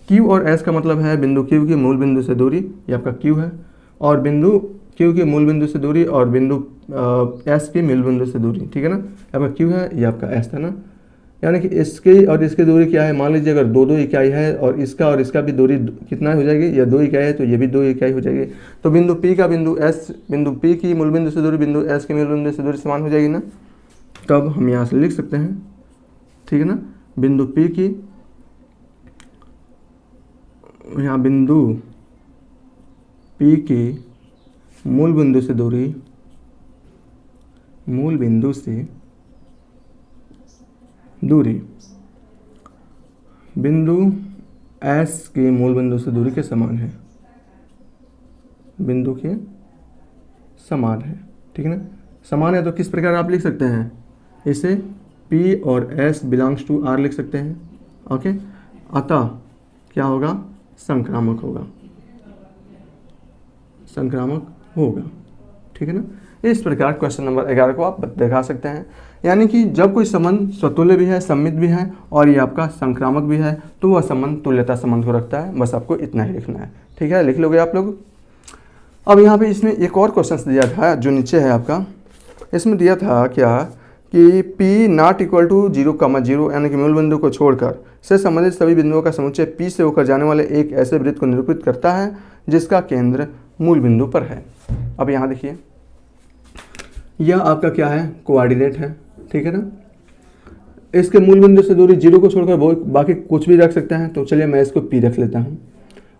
Q और S का मतलब है बिंदु Q की मूल बिंदु से दूरी, ये आपका Q है, और बिंदु Q की मूल बिंदु से दूरी और बिंदु S की मूल बिंदु से दूरी, ठीक है ना। आपका Q है, ये आपका S था ना। यानी कि इसकी और इसकी दूरी क्या है? मान लीजिए अगर 2 इकाई है और इसका भी दूरी कितना हो जाएगी? या 2 इकाई है तो ये भी 2 इकाई हो जाएगी। तो बिंदु P का बिंदु P की मूल बिंदु से दूरी बिंदु S की मूल बिंदु से दूरी समान हो जाएगी ना। तब हम यहाँ से लिख सकते हैं, ठीक है ना, बिंदु P की, यहाँ बिंदु P की मूल बिंदु से दूरी बिंदु S की मूल बिंदु से दूरी के समान है, बिंदु के समान है, ठीक है ना। समान है तो किस प्रकार आप लिख सकते हैं? इसे P और S बिलोंग्स टू R लिख सकते हैं। ओके, अतः क्या होगा? संक्रामक होगा, ठीक है ना। इस प्रकार क्वेश्चन नंबर 11 को आप दिखा सकते हैं। यानी कि जब कोई संबंध स्वतुल्य भी है, सममित भी है और ये आपका संक्रामक भी है तो वह संबंध तुल्यता संबंध को रखता है। बस आपको इतना ही लिखना है, ठीक है, लिख लोगे आप लोग। अब यहाँ पे इसमें एक और क्वेश्चन दिया था जो नीचे है आपका, इसमें दिया था क्या कि P नॉट इक्वल टू 0,0 यानी कि मूल बिंदु को छोड़कर से संबंधित सभी बिंदुओं का समुच्चय P से होकर जाने वाले एक ऐसे वृत्त को निरूपित करता है जिसका केंद्र मूल बिंदु पर है। अब यहाँ देखिए, यह आपका क्या है? कोऑर्डिनेट है, ठीक है ना। इसके मूल बिंदु से दूरी 0 को छोड़कर बाकी कुछ भी रख सकते हैं। तो चलिए मैं इसको P रख लेता हूँ,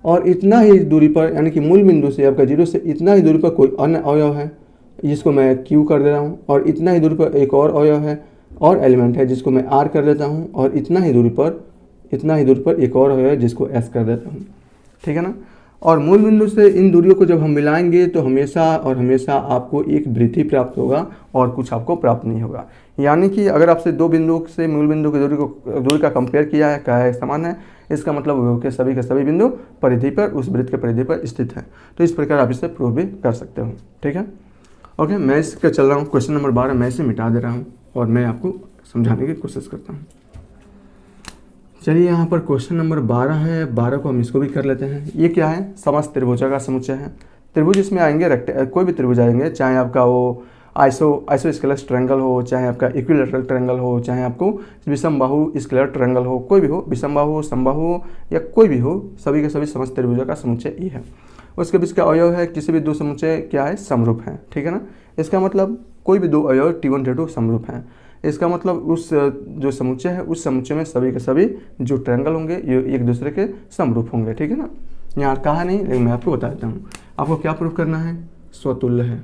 और इतना ही दूरी पर यानी कि मूल बिंदु से आपका 0 से इतना ही दूरी पर कोई अन्य अवयव है जिसको मैं Q कर दे रहा हूँ, और इतना ही दूरी पर एक और अवयव है और एलिमेंट है जिसको मैं R कर लेता हूँ, और इतना ही दूरी पर इतना ही दूर पर एक और अवयव है जिसको एस कर देता हूँ, ठीक है ना। और मूल बिंदु से इन दूरियों को जब हम मिलाएंगे तो हमेशा और हमेशा आपको एक वृद्धि प्राप्त होगा और कुछ आपको प्राप्त नहीं होगा। यानी कि अगर आपसे दो बिंदुओं से मूल बिंदु की दूरी का कंपेयर किया है, कहा है समान है, इसका मतलब अवयव के सभी बिंदु परिधि पर, उस वृत्त के परिधि पर स्थित है। तो इस प्रकार आप इसे प्रूव भी कर सकते हो, ठीक है। ओके, मैं इसका चल रहा हूँ क्वेश्चन नंबर 12, मैं इसे मिटा दे रहा हूँ और मैं आपको समझाने की कोशिश करता हूँ। चलिए, यहाँ पर क्वेश्चन नंबर 12 है, 12 को हम इसको भी कर लेते हैं। ये क्या है, समस्त त्रिभुजों का समुच्चय है। त्रिभुज इसमें आएंगे, कोई भी त्रिभुज आएंगे, चाहे आपका वो आइसोस्केलस ट्रायंगल हो, चाहे आपका इक्विलैटरल ट्रायंगल हो, चाहे आपको विषमबाहु स्केलर ट्रायंगल हो, कोई भी हो, विषमबाहु, समबाहु या कोई भी हो, सभी के सभी समस्त त्रिभुजों का समुच्चय ये है। उसके बीच का अवयव है, किसी भी दो समुच्चय क्या है, समरूप है, ठीक है ना। इसका मतलब कोई भी दो अवयव T1 T2 समरूप हैं। इसका मतलब उस जो समुच्चय है, उस समुच्चय में सभी के सभी जो ट्रायंगल होंगे ये एक दूसरे के समरूप होंगे, ठीक है ना। यहाँ कहा नहीं, लेकिन मैं आपको बता देता हूँ। आपको क्या प्रूफ करना है, स्वतुल्य है।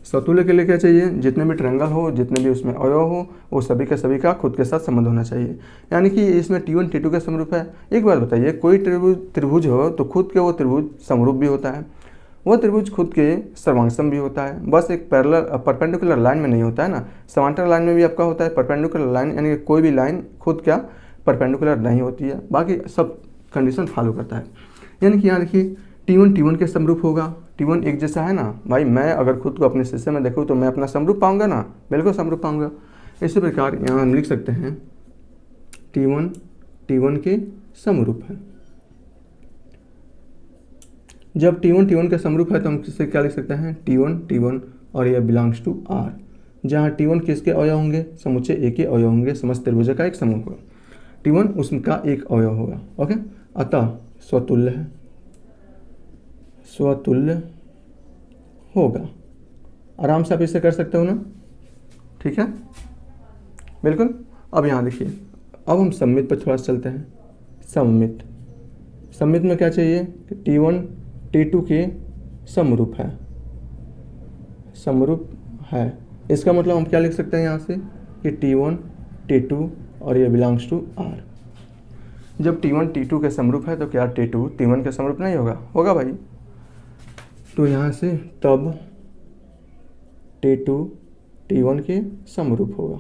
स्वतुल्य के लिए क्या चाहिए, जितने भी ट्रायंगल हो, जितने भी उसमें अवयव हो, वो सभी का खुद के साथ संबंध होना चाहिए। यानी कि इसमें T1 T2 का समरूप है। एक बात बताइए, कोई त्रिभुज हो तो खुद के वो त्रिभुज समरूप भी होता है, वो त्रिभुज खुद के सर्वांगसम भी होता है। बस एक परपेंडिकुलर लाइन में नहीं होता है ना, समांतर लाइन में भी आपका होता है परपेंडिकुलर लाइन, यानी कि कोई भी लाइन खुद क्या परपेंडिकुलर नहीं होती है, बाकी सब कंडीशन फॉलो करता है। यानी कि यहाँ देखिए T1 के समरूप होगा। T1 एक जैसा है ना भाई, मैं अगर खुद को अपने शीशे में देखूँ तो मैं अपना समरूप पाऊंगा ना, बिल्कुल समरूप पाऊंगा। इसी प्रकार यहाँ हम लिख सकते हैं T1 के समरूप है। जब T1 के समरूप है तो हम किससे क्या लिख सकते हैं, T1 और यह बिलोंग्स टू R, जहाँ T1 किसके अवयव होंगे, समुच्चय A के अवयव होंगे, समस्त त्रिभुज का एक समूह होगा। T1 उसका एक अवयव होगा। ओके, अतः स्वतुल्य है, स्वतुल्य होगा। आराम से आप इसे कर सकते हो ना, ठीक है, बिल्कुल। अब यहाँ देखिए, अब हम सममित पर थोड़ा सा चलते हैं। सममित में क्या चाहिए, T1 T2 के समरूप है। इसका मतलब हम क्या लिख सकते हैं यहाँ से कि T1 T2 और ये बिलोंग्स टू R। जब T1 T2 के समरूप है तो क्या T2 T1 के समरूप नहीं होगा भाई। तो यहाँ से तब T2 T1 के समरूप होगा।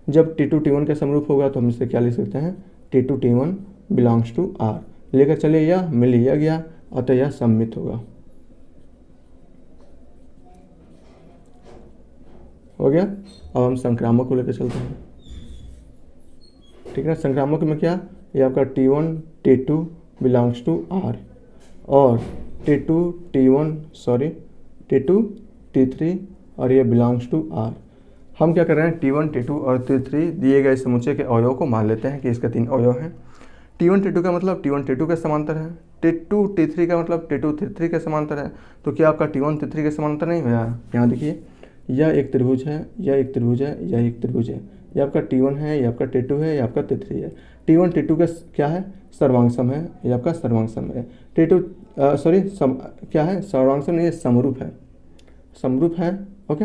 जब T2 T1 के समरूप होगा तो हम इसे क्या लिख सकते हैं, T2 T1 belongs to R। लेकर चलिए, यह मिल लिया गया, अतः यह सममित होगा। हो गया। अब हम संक्रामक को लेकर चलते हैं, ठीक है। संक्रामक में क्या, ये आपका T1 T2 belongs to R और T2 T3 और ये बिलोंग्स टू R। हम क्या कर रहे हैं, T1 T2 और T3 दिए गए समुच्चय के अवयव को मान लेते हैं कि इसके 3 अवयव हैं। T1 T2 का मतलब T1 T2 के समांतर है, T2 T3 का मतलब T2 T3 के समांतर है। तो क्या आपका T1 T3 के समांतर नहीं हुआ। यहाँ देखिए, यह एक त्रिभुज है, यह एक त्रिभुज है, यह एक त्रिभुज है। यह आपका T1 है, यह आपका T2 है, यह आपका T3 है। T1 T2 का क्या है, सर्वांगसम है, यह आपका सर्वांगसम है। क्या है, सर्वांगसम नहीं, समरूप है। ओके,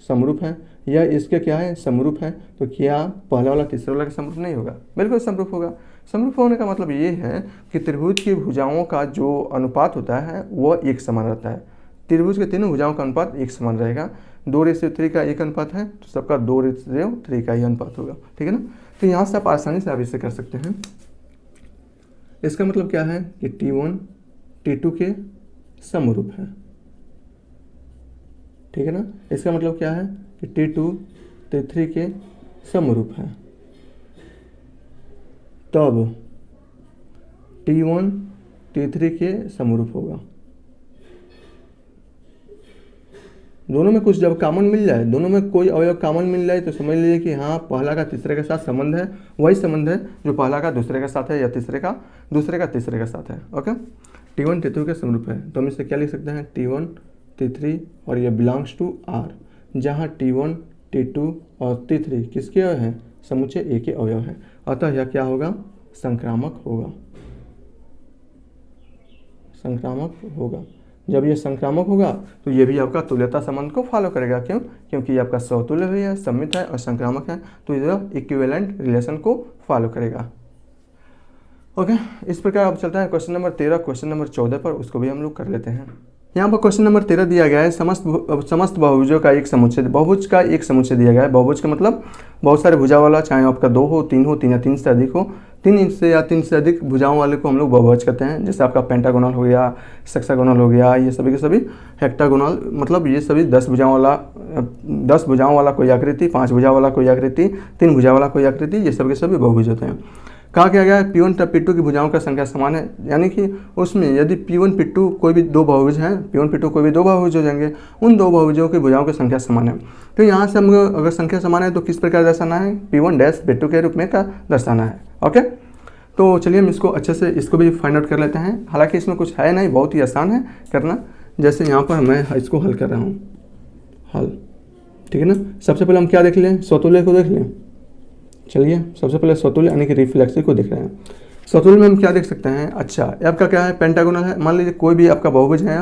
समरूप है। यह इसके क्या है, समरूप है। तो क्या पहला वाला तीसरा वाला का समरूप नहीं होगा, बिल्कुल समरूप होगा। समरूप होने का मतलब ये है कि त्रिभुज की भुजाओं का जो अनुपात होता है वह एक समान रहता है। त्रिभुज के तीनों भुजाओं का अनुपात एक समान रहेगा। 2:3 का एक अनुपात है तो सबका 2:3 का ही अनुपात होगा, ठीक है ना। तो यहाँ से आप आसानी से आप इसे कर सकते हैं। इसका मतलब क्या है कि T1 T2 के समरूप है, ठीक है ना। इसका मतलब क्या है कि T2 T3 के समरूप है। तब T1 T3 के समरूप होगा। दोनों में कुछ जब कॉमन मिल जाए, दोनों में कोई अवयव कॉमन मिल जाए तो समझ लीजिए कि हाँ, पहला का तीसरे के साथ संबंध है, वही संबंध है जो पहला का दूसरे के साथ है या दूसरे का तीसरे के साथ है। ओके, T1 T2 के समरूप है तो हम इसे क्या लिख सकते हैं, T1 T3 और ये बिलोंग्स टू R, जहाँ T1 T2 और T3 किसके अवयव हैं, समुच्चय A के अवयव हैं। अतः यह क्या होगा, संक्रामक होगा। जब ये संक्रामक होगा तो ये भी आपका तुल्यता संबंध को फॉलो करेगा। क्यों? क्योंकि ये आपका स्वतुल्य भी है, सममित है और संक्रामक है, तो ये इक्विवेलेंट रिलेशन को फॉलो करेगा। ओके, इस प्रकार अब चलता है क्वेश्चन नंबर 13 क्वेश्चन नंबर 14 पर, उसको भी हम लोग कर लेते हैं। यहाँ पर क्वेश्चन नंबर 13 दिया गया है, समस्त बहुभुजों का एक समुच्चय। बहुभुज का एक समुच्चय दिया गया है। बहुभुज का मतलब बहुत सारे भुजा वाला, चाहे आपका 2 हो, 3 हो, 3 या 3 से अधिक हो, 3 से या 3 से अधिक भुजाओं वाले को हम लोग बहुभुज कहते हैं। जैसे आपका पेंटागोनल हो गया, सेक्सागोनल हो गया, ये सभी के सभी। हेक्टागोनल मतलब ये सभी 10 भुजाओं वाला कोई आकृति, 5 भुजा वाला कोई आकृति, 3 भुजा वाला कोई आकृति, ये सब के सभी बहुभुज होते हैं। कहा क्या गया है, P1 तथा P2 की भुजाओं का संख्या समान है, यानी कि उसमें यदि P1 P2 कोई भी 2 बहुभुज हैं, P1 P2 कोई भी 2 बहुभुज हो जाएंगे, उन 2 बहुभुजों की भुजाओं की संख्या समान है। तो यहाँ से हम अगर संख्या समान है तो किस प्रकार दर्शाना है, P1 डैश P2 के रूप में का दर्शाना है। ओके, तो चलिए हम इसको अच्छे से इसको भी फाइंड आउट कर लेते हैं। हालांकि इसमें कुछ है नहीं, बहुत ही आसान है करना। जैसे यहाँ पर मैं इसको हल कर रहा हूँ, हल, ठीक है ना। सबसे पहले हम क्या देख लें, स्वतुल्य को देख लें। चलिए सबसे पहले स्वतुल्य यानी कि रिफ्लेक्सिव को देख रहे हैं। स्वतुल्य में हम क्या देख सकते हैं, अच्छा आपका क्या है, पेंटागोनल है। मान लीजिए कोई भी आपका बहुभुज है,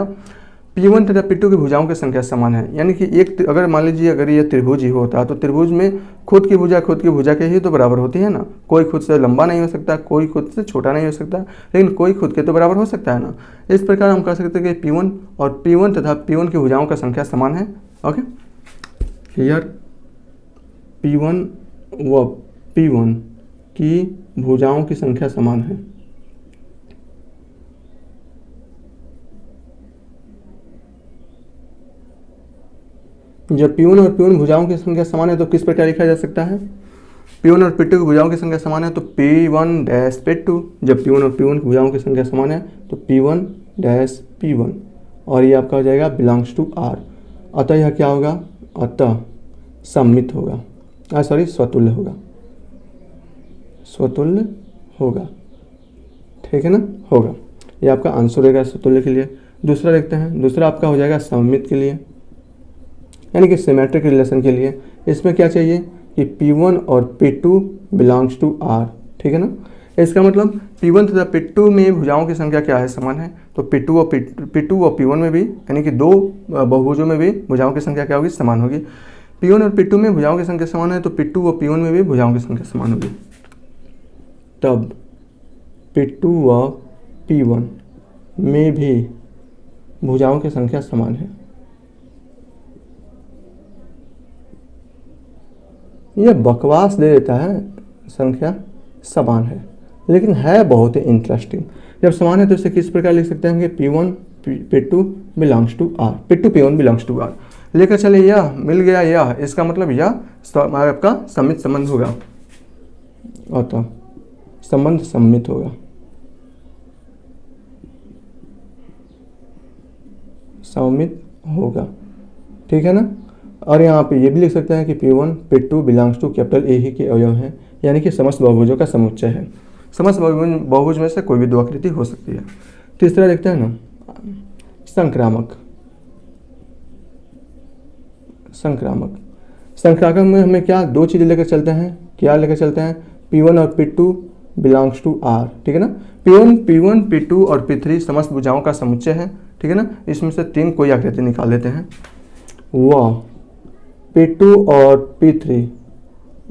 P1 तथा P2 की भुजाओं की संख्या समान है, यानी कि एक अगर मान लीजिए अगर ये त्रिभुज ही होता तो त्रिभुज में खुद की भुजा के ही तो बराबर होती है ना। कोई खुद से लंबा नहीं हो सकता, कोई खुद से छोटा नहीं हो सकता, लेकिन कोई खुद के तो बराबर हो सकता है ना। इस प्रकार हम कह सकते हैं कि P1 तथा P1 की भुजाओं का संख्या समान है। ओके, क्लियर, P1 व P1 की भुजाओं की संख्या समान है। जब P1 और P1 भुजाओं की संख्या समान है तो किस प्रकार लिखा जा सकता है, P1 और P2 की भुजाओं की संख्या समान है तो P1 डैश P2। जब P1 और P1 की भुजाओं की संख्या समान है तो P1 डैश P1, और ये आपका हो जाएगा बिलोंग्स टू R। अतः यह क्या होगा, अतः सममित होगा, स्वतुल्य होगा, स्वतुल्य होगा, ठीक है ना, होगा। ये आपका आंसर रहेगा स्वतुल्य के लिए। दूसरा देखते हैं, दूसरा आपका हो जाएगा सममित के लिए, यानी कि सिमेट्रिक रिलेशन के लिए। इसमें क्या चाहिए कि P1 और P2 बिलोंग्स टू R, ठीक है ना। इसका मतलब P1 तथा P2 में भुजाओं की संख्या क्या है, समान है। तो P2 और P1 में भी, यानी कि 2 बहुभुजों में भी भुजाओं की संख्या क्या होगी, समान होगी। P1 और P2 में भुजाओं की संख्या समान है तो P2 और P1 में भी भुजाओं की संख्या समान होगी। तब P2 व P1 में भी भुजाओं की संख्या समान है। यह बकवास दे देता है, संख्या समान है, लेकिन है बहुत ही इंटरेस्टिंग। जब समान है तो इसे किस प्रकार लिख सकते हैं कि P1 P2 belongs to R, P2 P1 belongs to R। लेकर चले, यह मिल गया, यह इसका मतलब यह आपका सममित संबंध होगा, अतः संबंध सममित होगा, सममित होगा, ठीक है ना। और यहाँ पे ये भी लिख सकते हैं कि P1 P2 belongs to capital A ही के अवयव हैं, यानी कि समस्त बहुभुजों का समुच्चय है। समस्त बहुभुज में से कोई भी 2 आकृति हो सकती है। तीसरा देखते हैं ना, संक्रामक। संक्रामक में हमें क्या 2 चीज़ें लेकर चलते हैं, क्या लेकर चलते हैं, P1 और P2 बिलोंग्स टू R, ठीक है ना। P1 P2 और P3 समस्त भुजाओं का समुच्चय है, ठीक है ना। इसमें से 3 कोई आकृति निकाल लेते हैं। वह P2 और P3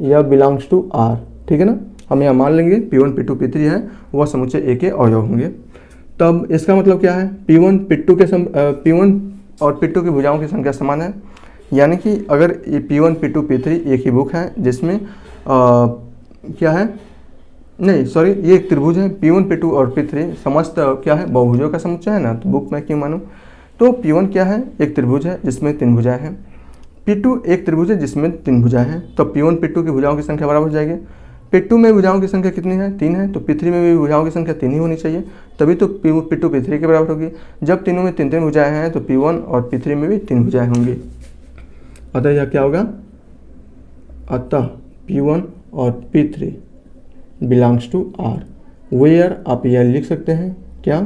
यह बिलोंग्स टू R, ठीक है ना। हम यहाँ मान लेंगे P1 P2 P3 है, वह समुच्चय A के अवयव होंगे। तब इसका मतलब क्या है, P1 और P2 की भुजाओं की संख्या समान है, यानी कि अगर P1 P2 P3 एक ही बुक है जिसमें क्या है, नहीं सॉरी, ये एक त्रिभुज है। P1 P2 और P3 समस्त क्या है, बहुभुजों का समुच्चय है ना, तो बुक में क्यों मानूं। तो P1 क्या है, एक त्रिभुज है जिसमें 3 भुजाएं हैं। P2 एक त्रिभुज है जिसमें 3 भुजाएं हैं, तो P1 P2 की भुजाओं की संख्या बराबर हो जाएगी। P2 में भुजाओं की संख्या कितनी है, 3 है, तो P3 में भी भुजाओं की संख्या 3 ही होनी चाहिए, तभी तो P2 P3 के बराबर होगी। जब तीनों में 3 भुजाएं हैं तो P1 और P3 में भी 3 भुजाएं होंगी। अतः यह क्या होगा, अतः P1 और P3 belongs to R, where आप यह लिख सकते हैं क्या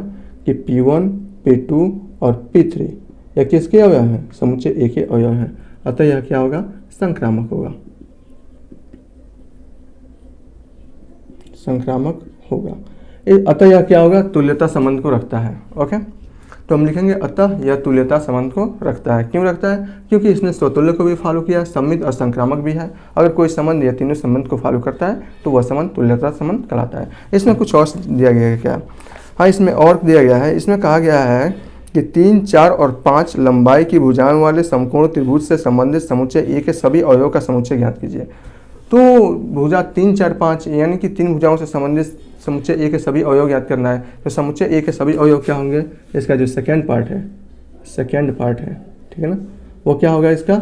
कि P1 P2 और P3 यह किसके अवयव हैं, समुच्चय A के अवयव हैं। अतः यह क्या होगा, संक्रामक होगा, संक्रामक होगा। अतः यह क्या होगा, तुल्यता संबंध को रखता है। ओके, तो तो हम लिखेंगे अतः यह तुल्यता संबंध को रखता है। क्यों रखता है? क्योंकि इसने स्वतुल्य को भी फॉलो किया, सममित और संक्रामक भी है। अगर कोई संबंध या तीनों संबंध को फॉलो करता है तो वह संबंध तुल्यता संबंध कहलाता है। इसमें कुछ और दिया गया है क्या? हाँ, इसमें और दिया गया है। इसमें कहा गया है कि 3, 4 और 5 लंबाई की भुजाओं वाले समकोण त्रिभुज से संबंधित समुच्चय ए के सभी अवयवों का समुच्चय ज्ञात कीजिए। तो भुजा 3, 4, 5 यानी कि 3 भुजाओं से संबंधित समुच्चय ए के सभी अवयव ज्ञात करना है। तो समुच्चय ए के सभी अवयव क्या होंगे? इसका जो सेकेंड पार्ट है, ठीक है ना, वो क्या होगा? इसका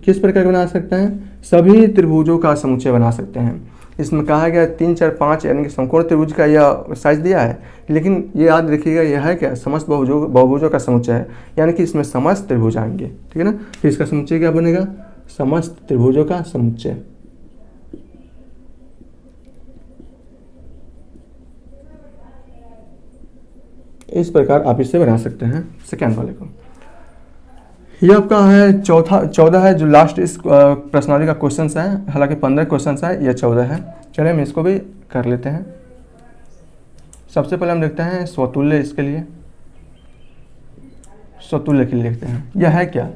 किस प्रकार बना सकते हैं? सभी त्रिभुजों का समुच्चय बना सकते हैं। इसमें कहा गया 3, 4, 5 यानी कि समकोण त्रिभुज का यह साइज दिया है, लेकिन ये याद रखिएगा यह है क्या? समस्त बहुभुजों का समुच्चय है, यानी कि इसमें समस्त त्रिभुज आएंगे, ठीक है ना। तो इसका समुच्चय क्या बनेगा? समस्त त्रिभुजों का समुच्चय। इस प्रकार आप इसे बना सकते हैं सेकेंड वाले को। ये आपका है 14 है जो लास्ट इस प्रश्नावली का क्वेश्चन है। हालांकि 15 क्वेश्चन है, यह 14 है। चलिए हम इसको भी कर लेते हैं। सबसे पहले हम देखते हैं स्वतुल्य। इसके लिए स्वतुल्य के लिए लिखते हैं। यह है क्या?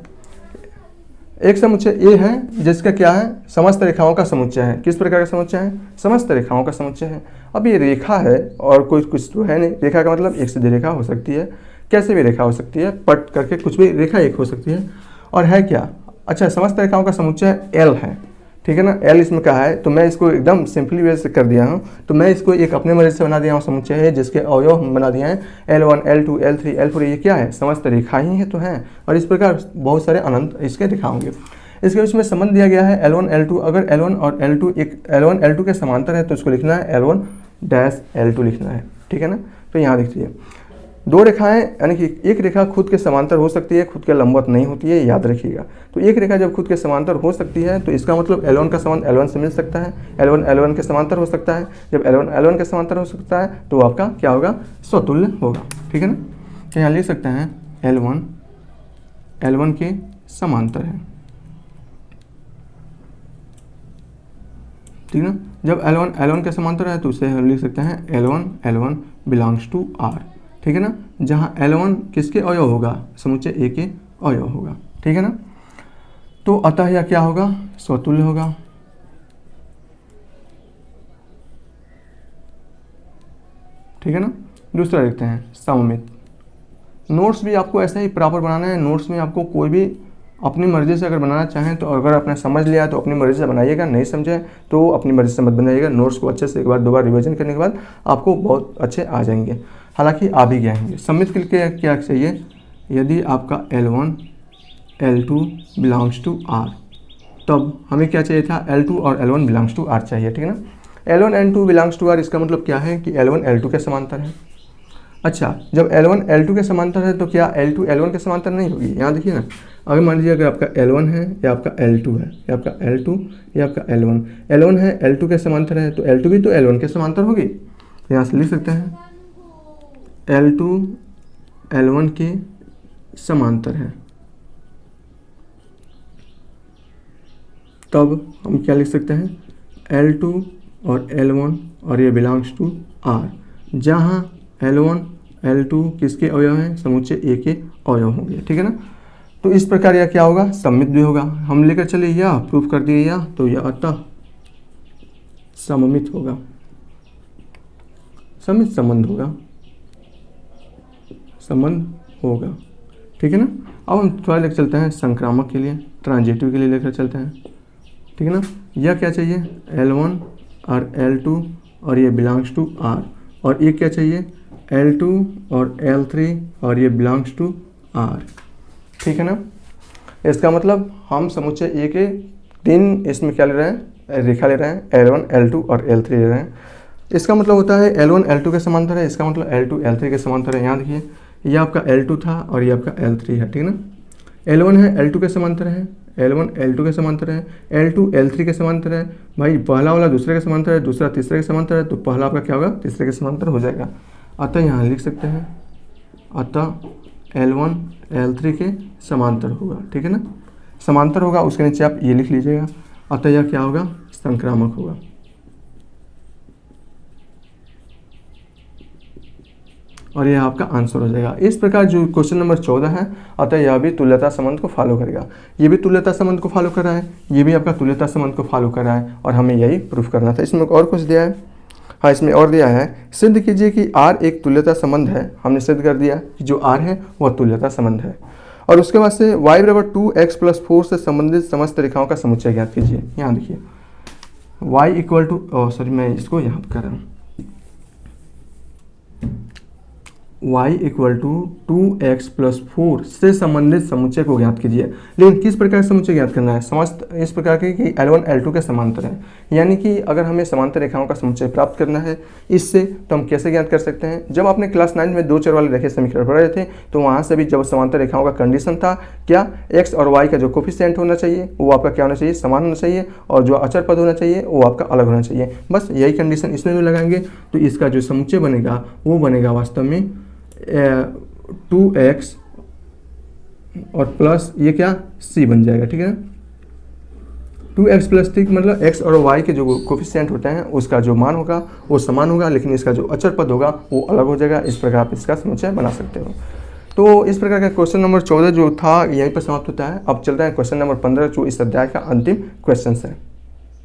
एक समुच्चय ए है जिसका क्या है? समस्त रेखाओं का समुच्चय है। किस प्रकार का समुच्चय है? समस्त रेखाओं का समुच्चय है। अब ये रेखा है और कोई कुछ तो है नहीं। रेखा का मतलब एक सीधी रेखा हो सकती है, कैसे भी रेखा हो सकती है, पट करके कुछ भी रेखा एक हो सकती है। और है क्या? अच्छा, समस्त रेखाओं का समुच्चय एल है, ठीक है ना। एल इसमें कहा है, तो मैं इसको एकदम सिंपली वे से कर दिया हूँ। तो मैं इसको एक अपने मर्जी से बना दिया हूँ समुच्चय है जिसके अवयव हम बना दिए हैं L1, L2, L3, L4। ये क्या है? समस्त रेखा ही है तो है। और इस प्रकार बहुत सारे अनंत इसके रेखा होंगे। इसके बीच में संबंध दिया गया है L1, L2। अगर L1 और L2 एक L1, L2 के समांतर है तो इसको लिखना है L1-L2 लिखना है, ठीक है ना। तो यहाँ देखिए दो रेखाएं, यानी कि एक रेखा खुद के समांतर हो सकती है, खुद के लंबवत नहीं होती है, याद रखिएगा। तो एक रेखा जब खुद के समांतर हो सकती है तो इसका मतलब L1 का संबंध L1 से मिल सकता है, L1 L1 के समांतर हो सकता है। जब L1 L1 के समांतर हो सकता है तो आपका क्या होगा? स्वतुल्य होगा, ठीक है ना। तो यहाँ लिख सकते हैं L1 L1 के समांतर है, ठीक है ना। जब L1 L1 के समांतर है तो उसे हम लिख सकते हैं L1 L1 belongs to R, ठीक है ना। जहाँ L1 किसके अवयव होगा? समुच्चय ए के अवयव होगा, ठीक है ना। तो अतः यह क्या होगा? स्वतुल्य होगा, ठीक है ना। दूसरा देखते हैं सममित। नोट्स भी आपको ऐसा ही प्रॉपर बनाना है। नोट्स में आपको कोई भी अपनी मर्ज़ी से अगर बनाना चाहें तो अगर आपने समझ लिया तो अपनी मर्ज़ी से बनाइएगा, नहीं समझे तो अपनी मर्ज़ी से मत बनाइएगा। नोट्स को अच्छे से एक बार दो बार रिवीजन करने के बाद आपको बहुत अच्छे आ जाएंगे, हालांकि आ भी गए हैं। सममित के लिए क्या चाहिए? यदि आपका L1 L2 belongs to R, तब हमें क्या चाहिए था? L2 और L1 बिलोंग्स टू R चाहिए, ठीक है ना। L1 L2 belongs to R, इसका मतलब क्या है कि L1 L2 के समांतर है। अच्छा, जब L1 L2 के समांतर है तो क्या L2 L1 के समांतर नहीं होगी? यहाँ देखिए ना, अगर मान लीजिए अगर आपका L1 है या आपका L2 है या आपका L2 या आपका L1 है, L2 के समांतर है तो L2 भी तो L1 के समांतर होगी। तो यहाँ से लिख सकते हैं L2 L1 के समांतर है। तब हम क्या लिख सकते हैं? L2 और L1 और ये बिलोंग्स टू R, जहाँ L1 L2 किसके अवयव हैं? समुच्चय ए के अवयव होंगे, ठीक है ना। तो इस प्रकार यह क्या होगा? सममित भी होगा। हम लेकर चले यह प्रूफ कर दिए यह, तो यह अतः सममित होगा, सममित संबंध होगा, ठीक है ना। अब हम थोड़ा लेकर चलते हैं संक्रामक के लिए, ट्रांजिटिव के लिए लेकर चलते हैं, ठीक है ना। यह क्या चाहिए? L1 और L2 और ये बिलोंग्स टू R, और ये क्या चाहिए? L2 और L3 और ये बिलोंग्स टू R, ठीक है ना। इसका मतलब हम समुच्चय ए के तीन इसमें क्या ले रहे हैं? रेखा ले रहे हैं, L1 L2 और L3 ले रहे हैं। इसका मतलब होता है L1 L2 के समांतर है, इसका मतलब L2 L3 के समांतर है। यहाँ देखिए ये आपका L2 था और ये आपका L3 है, ठीक है ना। L1 है L2 के समांतर है, L1 L2 के समांतर है, L2 L3 के समांतर है। भाई पहला वाला दूसरे के समांतर है, दूसरा तीसरे के समांतर है, तो पहला आपका क्या होगा? तीसरे के समांतर हो जाएगा। अतः यहाँ लिख सकते हैं अतः L1 L3 के समांतर होगा, ठीक है ना। समांतर होगा, उसके नीचे आप ये लिख लीजिएगा। अतः यह क्या होगा? संक्रामक होगा। और यह आपका आंसर हो जाएगा। इस प्रकार जो क्वेश्चन नंबर 14 है, अतः यह भी तुल्यता संबंध को फॉलो करेगा। ये भी तुल्यता संबंध को फॉलो कर रहा है, ये भी आपका तुल्यता संबंध को फॉलो कर रहा है, और हमें यही प्रूफ करना था। इसमें और कुछ दिया है, हाँ इसमें और दिया है, सिद्ध कीजिए कि R एक तुल्यता संबंध है। हमने सिद्ध कर दिया कि जो R है वह तुल्यता संबंध है। और उसके बाद से y बराबर 2x+4 से संबंधित समस्त रेखाओं का समुच्चय ज्ञात कीजिए। यहाँ देखिए y इक्वल टू, सॉरी मैं इसको यहाँ कर रहा हूँ, y इक्वल टू 2x+4 से संबंधित समुच्चय को ज्ञात कीजिए। लेकिन किस प्रकार का समुच्चय ज्ञात करना है? समस्त इस प्रकार के कि L1 L2 के समांतर है, यानी कि अगर हमें समांतर रेखाओं का समुच्चय प्राप्त करना है इससे, तो हम कैसे ज्ञात कर सकते हैं? जब आपने क्लास 9 में 2 चर वाले रेखा समीकरण पढ़े थे, तो वहाँ से भी जब समांतर रेखाओं का कंडीशन था क्या, x और y का जो कोफिशिएंट होना चाहिए वो आपका क्या होना चाहिए, समान होना चाहिए, और जो अचर पद होना चाहिए वो आपका अलग होना चाहिए। बस यही कंडीशन इसमें भी लगाएंगे, तो इसका जो समुच्चय बनेगा वो बनेगा वास्तव में 2x और प्लस ये क्या c बन जाएगा, ठीक है ना। 2x प्लस 3 मतलब x और y के जो कोफिशिएंट होते हैं उसका जो मान होगा वो समान होगा, लेकिन इसका जो अचर पद होगा वो अलग हो जाएगा। इस प्रकार आप इसका समुच्चय बना सकते हो। तो इस प्रकार का क्वेश्चन नंबर 14 जो था यहीं पर समाप्त होता है। अब चलता है क्वेश्चन नंबर 15 जो इस अध्याय का अंतिम क्वेश्चन है।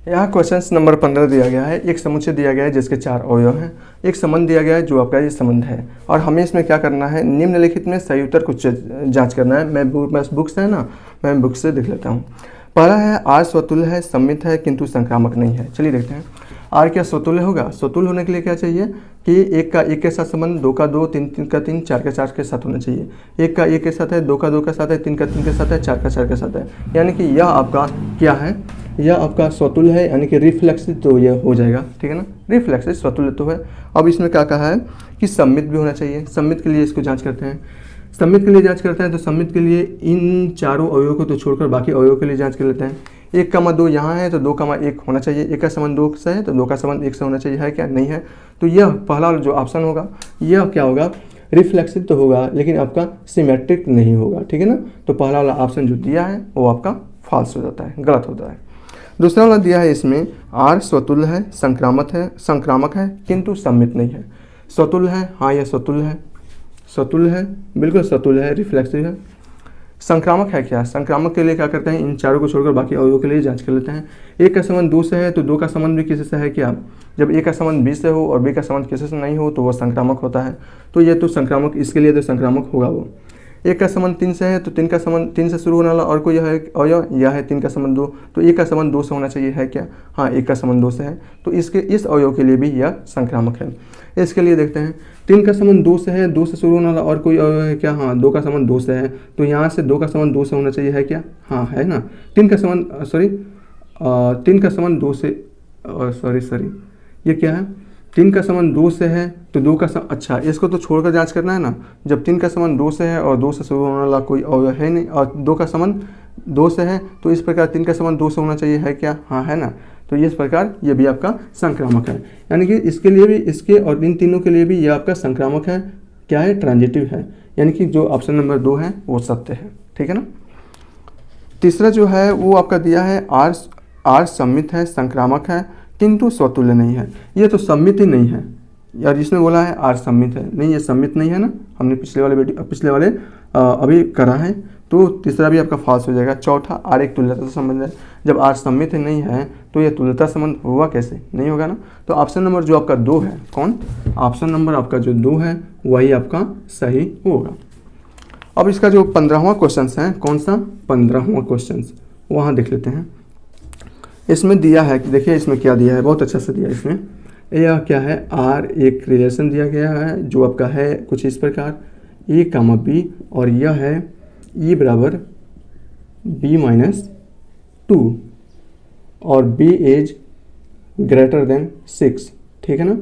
यहाँ क्वेश्चन नंबर 15 दिया गया है, एक समुच्चय दिया गया है जिसके 4 अवयव हैं, एक संबंध दिया गया है जो आपका ये संबंध है, और हमें इसमें क्या करना है, निम्नलिखित में सही उत्तर को जांच करना है। मैं बुक्स है ना, मैं बुक्स से देख लेता हूँ। पहला है R स्वतुल्य है, सममित है किंतु संक्रामक नहीं है। चलिए देखते हैं R क्या स्वतुल्य होगा। स्वतुल्य होने के लिए क्या चाहिए कि 1 का 1 के साथ संबंध, 2 का 2, 3 का 3, 4 का 4 के साथ होना चाहिए। 1 का 1 के साथ है, 2 का 2 के साथ है, 3 का 3 के साथ है, 4 का 4 के साथ है, यानी कि यह आपका क्या है, यह आपका स्वतुल्य है, यानी कि रिफ्लेक्सिव, तो यह हो जाएगा, ठीक है ना, रिफ्लेक्सिव स्वतुल्य तो है। अब इसमें क्या कहा है कि सममित भी होना चाहिए। सममित के लिए इसको जांच करते हैं, सममित के लिए जांच करते हैं, तो सममित के लिए इन चारों अवयवों को तो छोड़कर बाकी अवयवों के लिए जांच कर लेते हैं। 1,2 यहाँ है तो 2,1 होना चाहिए, 1 का संबंध 2 से है तो 2 का संबंध 1 से होना चाहिए, है क्या, नहीं है। तो यह पहला जो ऑप्शन होगा यह क्या होगा, रिफ्लेक्सिव तो होगा लेकिन आपका सिमेट्रिक नहीं होगा, ठीक है ना। तो पहला वाला ऑप्शन जो दिया है वो आपका फॉल्स हो जाता है, गलत होता है। दूसरा वाला दिया है, इसमें R स्वतुल्य है, संक्रामक है किंतु सममित नहीं है। स्वतुल्य है, हाँ यह स्वतुल्य है, स्वतुल्य है, बिल्कुल स्वतुल्य है, रिफ्लेक्सिव है। संक्रामक है क्या, संक्रामक के लिए क्या करते हैं, इन चारों को छोड़कर बाकी अवयवों के लिए जांच कर लेते हैं। 1 का संबंध 2 से है तो 2 का संबंध भी किसी से है क्या। जब A का संबंध B से हो और B का संबंध किसी से नहीं हो तो वह संक्रामक होता है, तो ये तो संक्रामक, इसके लिए तो संक्रामक होगा वो। 1 का संबंध 3 से है तो 3 का संबंध 3 से शुरू होने वाला और कोई यह है अवयव, यह है 3 का संबंध 2, तो 1 का संबंध 2 से होना चाहिए, है क्या, हाँ 1 का संबंध 2 से है, तो इसके इस अवयव के लिए भी यह संक्रामक है। इसके लिए देखते हैं, 3 का संबंध 2 से है, 2 से शुरू होने वाला और कोई अवयव है क्या, हाँ 2 का संबंध 2 से है, तो यहाँ से 2 का संबंध 2 से होना चाहिए, है क्या, हाँ है ना। 3 का संबंध 2 से, सॉरी ये क्या है, 3 का संबंध 2 से है तो 2 का अच्छा इसको तो छोड़कर जांच करना है ना। जब 3 का संबंध 2 से है और 2 से शुरू होने वाला कोई अवयव है नहीं और 2 का संबंध 2 से है, तो इस प्रकार 3 का संबंध 2 से होना चाहिए, है क्या, हाँ है ना। तो इस प्रकार ये भी आपका संक्रामक है, यानी कि इसके लिए भी, इसके और इन तीनों के लिए भी यह आपका संक्रामक है, क्या है, ट्रांजिटिव है, यानी कि जो ऑप्शन नंबर 2 है वो सत्य है, ठीक है ना। तीसरा जो है वो आपका दिया है, R सममित है, संक्रामक है किंतु स्वतुल्य नहीं है। ये तो सम्मित ही नहीं है यार, जिसने बोला है R सम्मित है, नहीं ये सम्मित नहीं है ना, हमने पिछले वाले अभी करा है, तो तीसरा भी आपका फॉल्स हो जाएगा। चौथा, R एक तुल्यता संबंध है, जब R सम्मित नहीं है तो ये तुल्यता संबंध हुआ कैसे, नहीं होगा ना। तो ऑप्शन नंबर जो आपका 2 है, कौन, ऑप्शन नंबर आपका जो 2 है वही आपका सही होगा। अब इसका जो 15वां क्वेश्चन है, कौन सा 15वां क्वेश्चन, वहाँ देख लेते हैं। इसमें दिया है कि देखिए इसमें क्या दिया है, बहुत अच्छा से दिया है इसमें। यह क्या है, R एक रिलेशन दिया गया है जो आपका है कुछ इस प्रकार A, B, और यह है E बराबर B-2 और B इज ग्रेटर देन 6, ठीक है ना।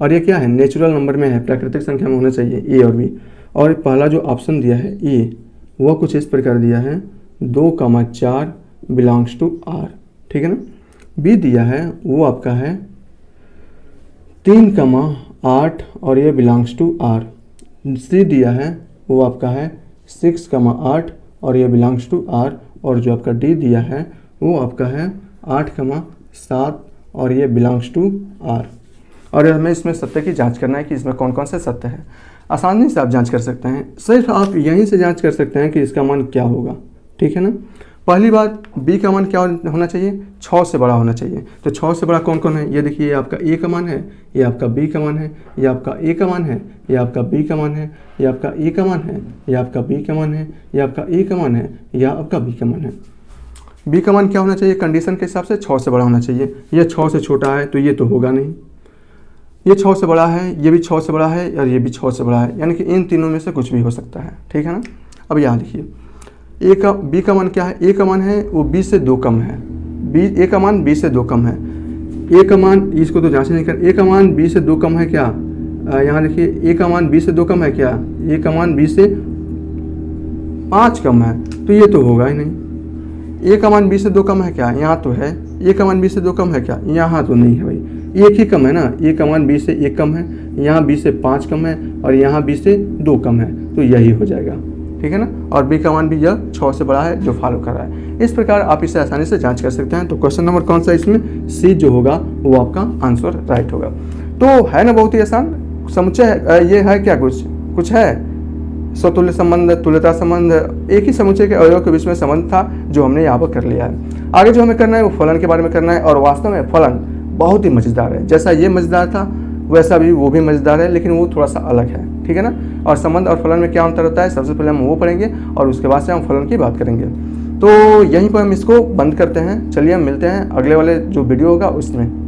और ये क्या है, नेचुरल नंबर में है, प्राकृतिक संख्या में होना चाहिए A और B। और पहला जो ऑप्शन दिया है A वह कुछ इस प्रकार दिया है, 2,4 बिलोंग्स टू R, ठीक है ना। B दिया है वो आपका है 3,8 और ये बिलोंग्स टू R। C दिया है वो आपका है 6,8 और ये बिलोंग्स टू R। और जो आपका D दिया है वो आपका है 8,7 और ये बिलोंग्स टू R। और हमें इसमें सत्य की जांच करना है कि इसमें कौन कौन से सत्य है। आसानी से आप जांच कर सकते हैं। सिर्फ आप यहीं से जांच कर सकते हैं कि इसका मान क्या होगा, ठीक है ना। पहली बात, b का मान क्या होना चाहिए, 6 से बड़ा होना चाहिए। तो 6 से बड़ा कौन कौन है, ये देखिए, ये आपका a का मान है, ये आपका b का मान है, ये आपका a का मान है, ये आपका b का मान है, ये आपका a का मान है, ये आपका b का मान है, ये आपका a का मान है, या आपका b का मान है। b का मान क्या होना चाहिए, कंडीशन के हिसाब से 6 से बड़ा होना चाहिए। ये 6 से छोटा है तो ये तो होगा नहीं, ये 6 से बड़ा है, ये भी 6 से बड़ा है, और ये भी 6 से बड़ा है, यानी कि इन तीनों में से कुछ भी हो सकता है, ठीक है ना। अब यहाँ देखिए, b का मान क्या है, a का मान है वो b से 2 कम है, a का मान b से 2 कम है। a का मान, इसको तो जांच नहीं कर, a का मान b से 2 कम है क्या, यहाँ देखिए, a का मान b से 2 कम है क्या, a का मान b से 5 कम है, तो ये तो होगा ही नहीं। a का मान b से 2 कम है क्या, यहाँ तो है। a का मान b से 2 कम है क्या, यहाँ तो नहीं है भाई, एक ही कम है ना। a का मान b से 1 कम है, यहाँ b से 5 कम है, और यहाँ b से 2 कम है, तो यही हो जाएगा, ठीक है ना। और b का मान भी यह 6 से बड़ा है जो फॉलो कर रहा है। इस प्रकार आप इसे आसानी से जांच कर सकते हैं। तो क्वेश्चन नंबर कौन सा, इसमें सी जो होगा वो आपका आंसर राइट होगा। तो है ना बहुत ही आसान समुच्चय, ये है क्या, कुछ है स्वतुल्य संबंध, तुल्यता संबंध, एक ही समुच्चय के अवयव के बीच में संबंध था जो हमने यहाँ पर कर लिया है। आगे जो हमें करना है वो फलन के बारे में करना है, और वास्तव में फलन बहुत ही मजेदार है। जैसा ये मजेदार था वैसा भी वो भी मजेदार है, लेकिन वो थोड़ा सा अलग है, ठीक है ना। और संबंध और फलन में क्या अंतर होता है, सबसे पहले हम वो पढ़ेंगे और उसके बाद से हम फलन की बात करेंगे। तो यहीं पर हम इसको बंद करते हैं। चलिए हम मिलते हैं अगले वाले जो वीडियो होगा उसमें।